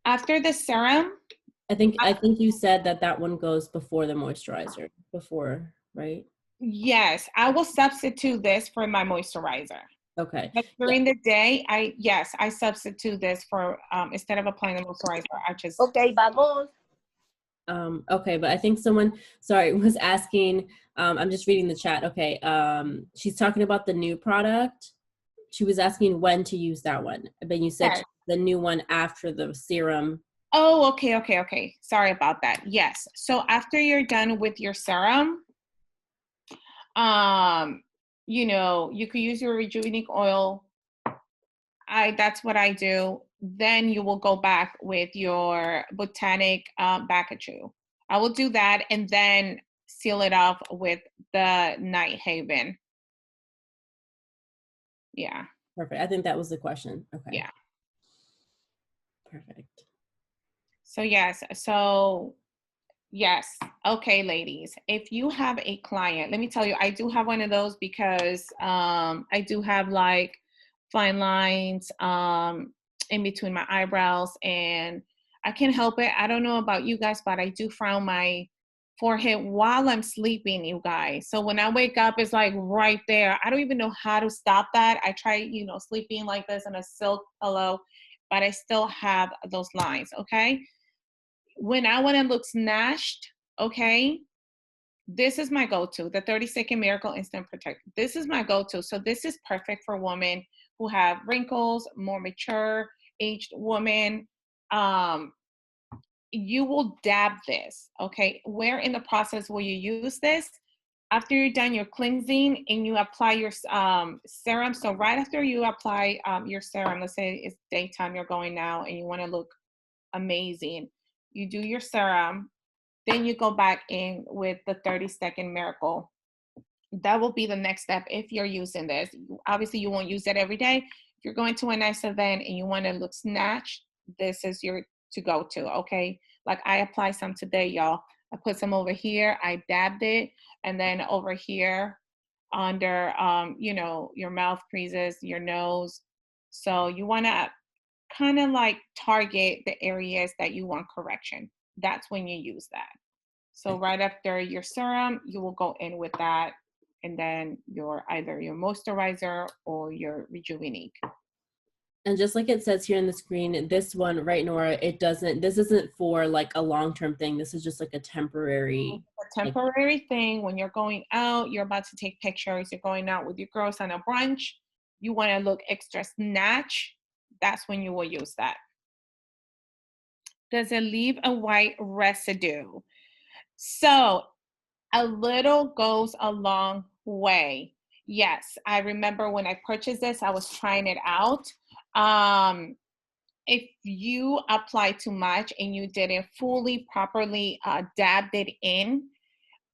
Speaker 3: After the serum,
Speaker 2: I think you said that one goes before the moisturizer, before, right?
Speaker 3: yes, I will substitute this for my moisturizer.
Speaker 2: Okay.
Speaker 3: But during the day, I substitute this for instead of applying the moisturizer, I just
Speaker 1: Okay, vamos.
Speaker 2: Okay, but I think someone, sorry, was asking, I'm just reading the chat. Okay, she's talking about the new product. She was asking when to use that one, but you said
Speaker 3: yes.
Speaker 2: the new one after the serum.
Speaker 3: Oh, okay. Sorry about that. Yes. So after you're done with your serum, you know, you could use your rejuvenating oil. That's what I do. Then you will go back with your botanic Baccachu. I will do that and then seal it off with the Night Haven. Yeah.
Speaker 2: Perfect. I think that was the question. Okay.
Speaker 3: Yeah.
Speaker 2: Perfect.
Speaker 3: So yes. So yes. Okay, ladies. If you have a client, let me tell you, I do have one of those because I do have like fine lines in between my eyebrows, and I can't help it. I don't know about you guys, but I do frown my forehead while I'm sleeping, you guys. So when I wake up, it's like right there. I don't even know how to stop that. I try, you know, sleeping like this in a silk pillow, but I still have those lines, okay? When I want to look snatched, okay, this is my go-to, the 30-second Miracle Instant Protect. This is my go-to. So this is perfect for women who have wrinkles, more mature, aged women. You will dab this, okay? Where in the process will you use this? After you're done your cleansing and you apply your serum. So right after you apply your serum, let's say it's daytime, you're going now and you want to look amazing. You do your serum, then you go back in with the 30-second Miracle. That will be the next step if you're using this. Obviously, you won't use it every day. If you're going to a nice event and you want to look snatched, this is your to go to, okay? Like I applied some today, y'all. I put some over here, I dabbed it, and then over here under, you know, your mouth creases, your nose. So you want to kind of like target the areas that you want correction. That's when you use that. So right after your serum, you will go in with that, and then your either your moisturizer or your rejuvenate.
Speaker 2: And just like it says here in the screen, this one, right, Nora, this isn't for like a long-term thing. This is just like a temporary.
Speaker 3: A temporary thing when you're going out, you're about to take pictures, you're going out with your girls on a brunch, you want to look extra snatch, that's when you will use that. Does it leave a white residue? So a little goes a long way. Yes, I remember when I purchased this, I was trying it out. If you apply too much and you didn't fully properly dabbed it in,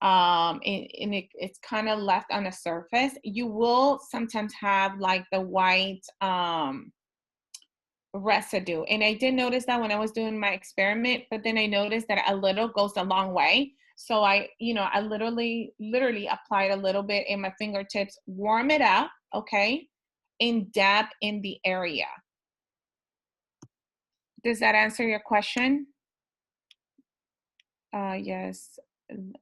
Speaker 3: and it's kind of left on the surface, you will sometimes have like the white residue. And I did notice that when I was doing my experiment, but then I noticed that a little goes a long way. So I literally applied a little bit in my fingertips, warm it up, okay, and dab in the area. Does that answer your question? Yes,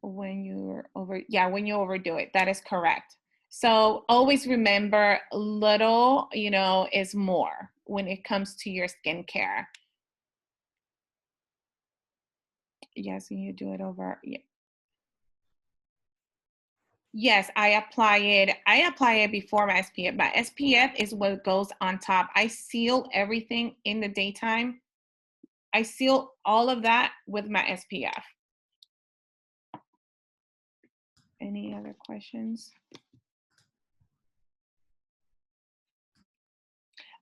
Speaker 3: when you overdo it, that is correct. So always remember, little, is more when it comes to your skincare. Yes, and you do it over. Yeah. Yes, I apply it before my SPF. My SPF is what goes on top. I seal everything in the daytime. I seal all of that with my SPF. Any other questions?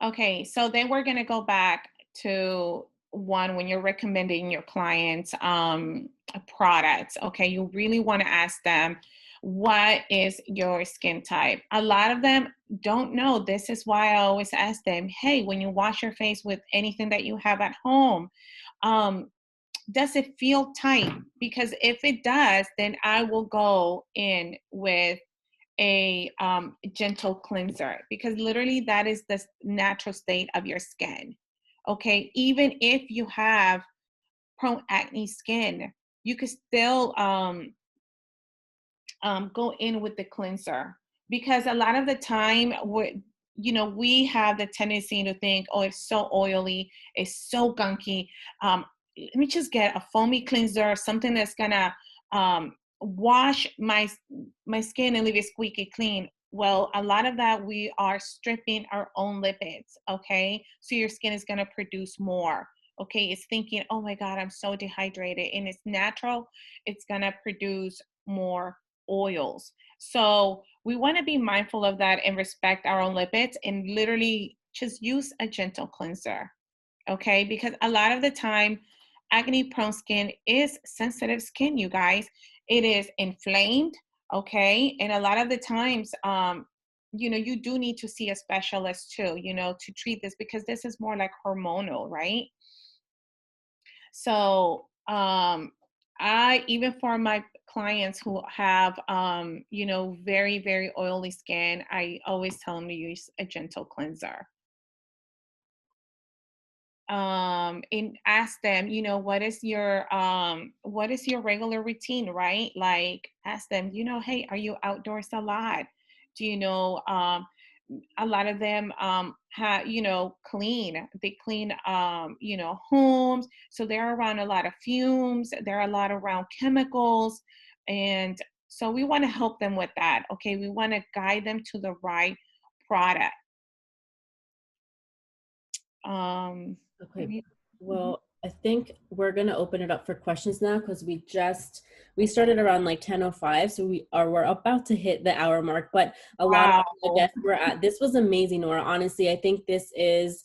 Speaker 3: Okay, so then we're gonna go back to one when you're recommending your clients products. Okay, you really want to ask them, what is your skin type? A lot of them don't know. This is why I always ask them, hey, when you wash your face with anything that you have at home, does it feel tight? Because if it does, then I will go in with a gentle cleanser, because literally that is the natural state of your skin. Okay, even if you have prone acne skin, you could still go in with the cleanser, because a lot of the time we have the tendency to think, oh, it's so oily, it's so gunky. Let me just get a foamy cleanser, something that's gonna wash my skin and leave it squeaky clean. Well, a lot of that, we are stripping our own lipids, okay? So your skin is gonna produce more, okay? It's thinking, oh my God, I'm so dehydrated, and it's natural, it's gonna produce more oils. So we wanna be mindful of that and respect our own lipids, and literally just use a gentle cleanser, okay? Because a lot of the time, acne prone skin is sensitive skin, you guys. It is inflamed, okay? And a lot of the times, you do need to see a specialist too, to treat this, because this is more like hormonal, right? So even for my clients who have, very, very oily skin, I always tell them to use a gentle cleanser. And ask them, what is your regular routine, right? Like, ask them, hey, are you outdoors a lot? Do you know, a lot of them they clean homes, so they're around a lot of fumes, they're a lot around chemicals, and so we want to help them with that. Okay, we want to guide them to the right product.
Speaker 2: Okay, well, I think we're gonna open it up for questions now, because we started around like 10:05, so we're about to hit the hour mark. But a lot of the guests were at. This was amazing, Nora. Honestly, I think this is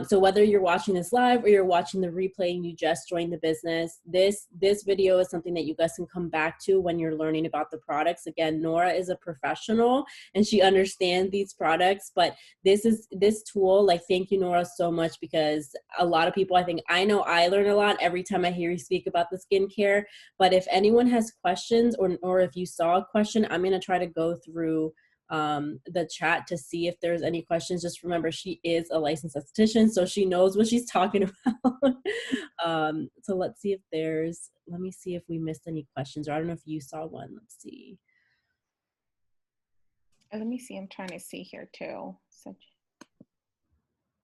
Speaker 2: so whether you're watching this live or you're watching the replay and you just joined the business, this video is something that you guys can come back to when you're learning about the products. Again, Nora is a professional and she understands these products, but this tool, like, thank you, Nora, so much, because a lot of people, I know I learn a lot every time I hear you speak about the skincare. But if anyone has questions, or if you saw a question, I'm going to try to go through the chat to see if there's any questions. Just remember, she is a licensed esthetician, so she knows what she's talking about. So let me see if we missed any questions, or I don't know if you saw one. Let's see.
Speaker 3: Let me see. I'm trying to see here too.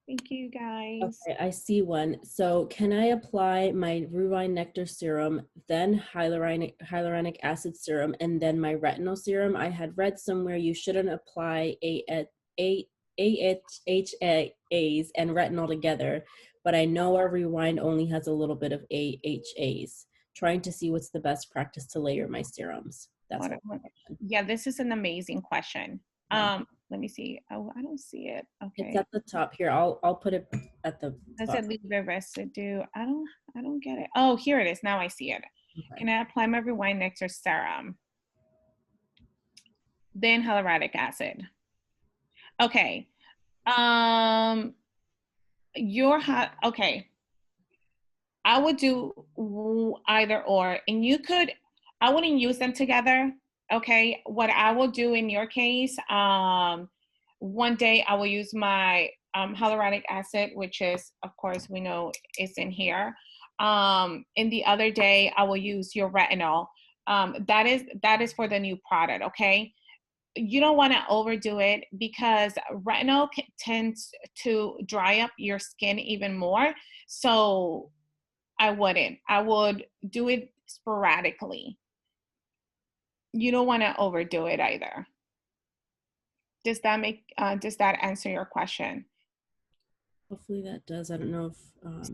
Speaker 3: Thank you, guys.
Speaker 2: Okay, I see one. So can I apply my Rewind Nectar serum, then hyaluronic acid serum, and then my retinol serum? I had read somewhere you shouldn't apply AHAs and retinol together, but I know our Rewind only has a little bit of AHAs. Trying to see what's the best practice to layer my serums. That's
Speaker 3: yeah, this is an amazing question. Yeah. Let me see. Oh, I don't see it. Okay.
Speaker 2: It's at the top here. I'll put it at the
Speaker 3: Does it leave a residue? I don't get it. Oh, here it is. Now I see it. Okay. Can I apply my Rewind Nectar serum? Then hyaluronic acid. Okay. Okay. I would do either or, and I wouldn't use them together. Okay. What I will do in your case, one day I will use my hyaluronic acid, which is, of course, we know is in here. And the other day I will use your retinol. That is for the new product. Okay. You don't want to overdo it, because retinol tends to dry up your skin even more. So I wouldn't. I would do it sporadically. You don't want to overdo it either. Does that answer your question?
Speaker 2: Hopefully that does. I don't know if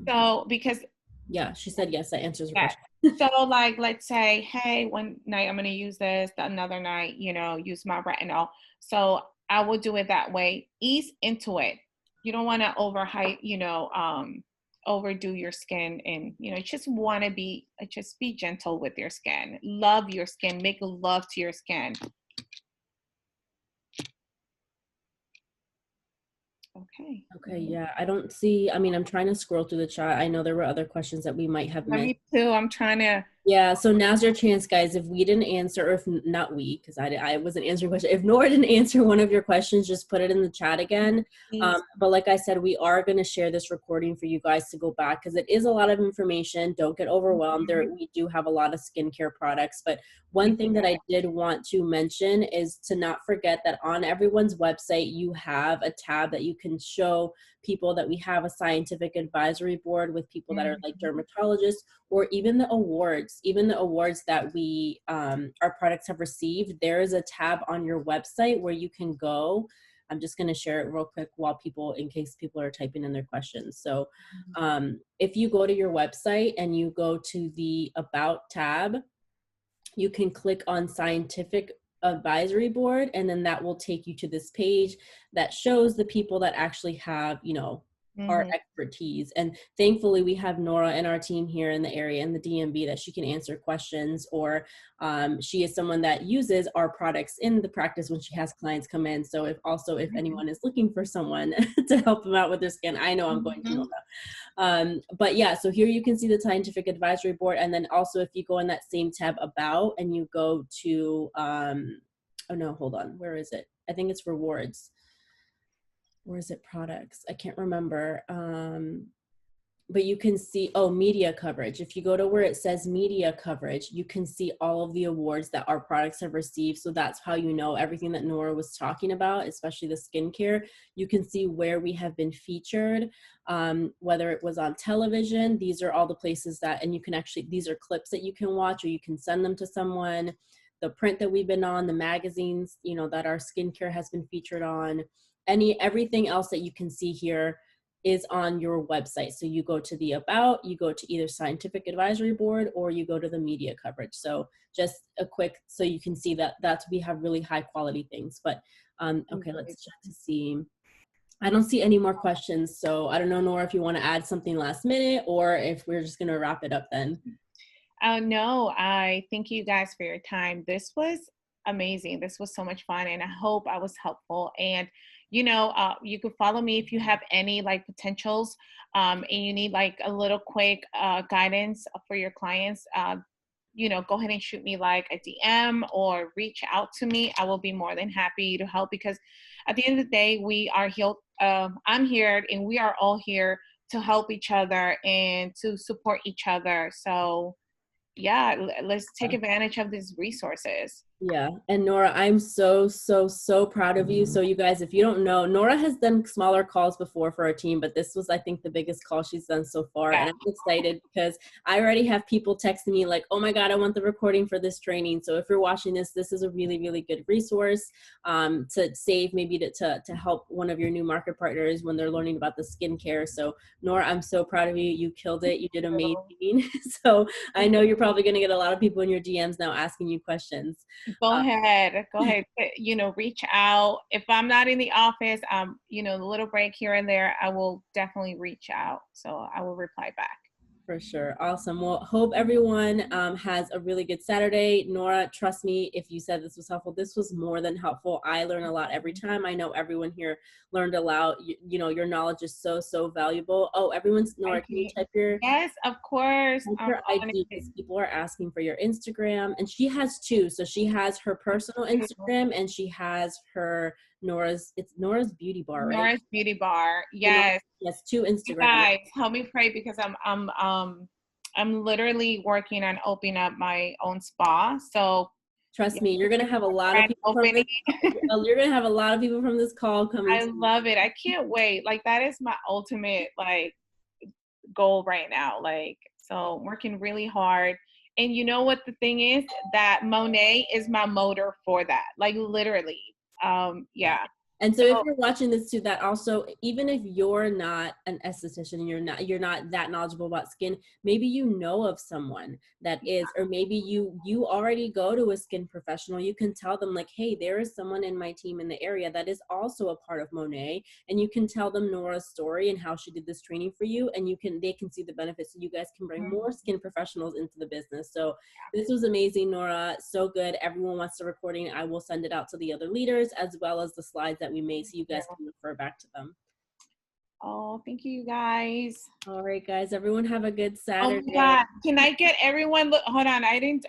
Speaker 3: so, because
Speaker 2: yeah, she said yes, that answers your question.
Speaker 3: So like, let's say, hey, one night I'm going to use this, another night, use my retinol. So I will do it that way. Ease into it. You don't want to overhype, overdo your skin, and just want to just be gentle with your skin. Love your skin, make love to your skin.
Speaker 2: Okay, yeah, I don't see, I mean, I'm trying to scroll through the chat. I know there were other questions that we might have missed.
Speaker 3: Me too. I'm trying to.
Speaker 2: Yeah, so now's your chance, guys. If we didn't answer, or if not we, because I wasn't answering questions. If Nora didn't answer one of your questions, just put it in the chat again. But like I said, we are going to share this recording for you guys to go back, because it is a lot of information. Don't get overwhelmed. We do have a lot of skincare products. But one thing that I did want to mention is to not forget that on everyone's website, you have a tab that you can show people that we have a scientific advisory board with people that are like dermatologists, or even the awards that we our products have received. There is a tab on your website where you can go. I'm just going to share it real quick in case people are typing in their questions. So if you go to your website and you go to the About tab, you can click on Scientific Advisory Board, and then that will take you to this page that shows the people that actually have, our expertise. And thankfully we have Nora and our team here in the area in the DMV that she can answer questions, or she is someone that uses our products in the practice when she has clients come in. So if anyone is looking for someone to help them out with their skin, I know I'm going to know that. But yeah, so here you can see the Scientific Advisory Board. And then also if you go in that same tab About, and you go to, oh no, hold on, where is it? I think it's Rewards. Or is it Products? I can't remember. But you can see, media coverage. If you go to where it says media coverage, you can see all of the awards that our products have received. So that's how you know everything that Nora was talking about, especially the skincare. You can see where we have been featured, whether it was on television. These are all the places and you can actually, these are clips that you can watch, or you can send them to someone. The print that we've been on, the magazines, that our skincare has been featured on. Everything else that you can see here is on your website. So you go to the About, you go to either Scientific Advisory Board, or you go to the media coverage. So just a quick, so you can see that we have really high quality things. But okay, let's check to see. I don't see any more questions. So I don't know, Nora, if you want to add something last minute, or if we're just going to wrap it up then.
Speaker 3: No, I thank you guys for your time. This was amazing. This was so much fun, and I hope I was helpful. And you could follow me if you have any potentials, and you need a little quick guidance for your clients. Go ahead and shoot me a DM or reach out to me. I will be more than happy to help, because at the end of the day, we are here. I'm here, and we are all here to help each other and to support each other. So yeah, let's take advantage of these resources.
Speaker 2: Yeah. And Nora, I'm so proud of you. So you guys, if you don't know, Nora has done smaller calls before for our team, but this was, I think, the biggest call she's done so far. Yeah. And I'm excited because I already have people texting me like, oh my God, I want the recording for this training. So if you're watching this, this is a really, really good resource to save, maybe to help one of your new market partners when they're learning about the skincare. So Nora, I'm so proud of you. You killed it. You did amazing. So I know you're probably going to get a lot of people in your DMs now asking you questions.
Speaker 3: Go ahead, reach out. If I'm not in the office, a little break here and there, I will definitely reach out. So I will reply back.
Speaker 2: For sure. Awesome. Well, hope everyone has a really good Saturday. Nora, trust me, if you said this was helpful, this was more than helpful. I learn a lot every time. I know everyone here learned a lot. Your knowledge is so valuable. Oh, everyone's, Nora, can you type your...
Speaker 3: Yes, of course.
Speaker 2: Your ID, because people are asking for your Instagram, and she has two. So she has her personal Instagram, and she has her Nora's Beauty Bar, right?
Speaker 3: Nora's Beauty Bar. Yes.
Speaker 2: Yes, two Instagrams.
Speaker 3: You guys, help me pray, because I'm literally working on opening up my own spa. So
Speaker 2: trust me, you're gonna have a lot of people from this. You're gonna have a lot of people from this call coming.
Speaker 3: I love it. I can't wait. That is my ultimate goal right now. So I'm working really hard. And you know what the thing is? That Monet is my motor for that. Literally. Yeah.
Speaker 2: And so if you're watching this too, that also, even if you're not an esthetician and you're not that knowledgeable about skin, maybe you know of someone that is, or maybe you already go to a skin professional. You can tell them like, hey, there is someone in my team in the area that is also a part of Monet, and you can tell them Nora's story and how she did this training for you, and they can see the benefits, so you guys can bring more skin professionals into the business. So this was amazing, Nora. So good. Everyone wants the recording. I will send it out to the other leaders as well as the slides that we made, so you guys can refer back to them.
Speaker 3: Oh, thank you guys.
Speaker 2: All right, guys. Everyone have a good Saturday.
Speaker 3: Oh my God. Can I get everyone? Look, hold on. I need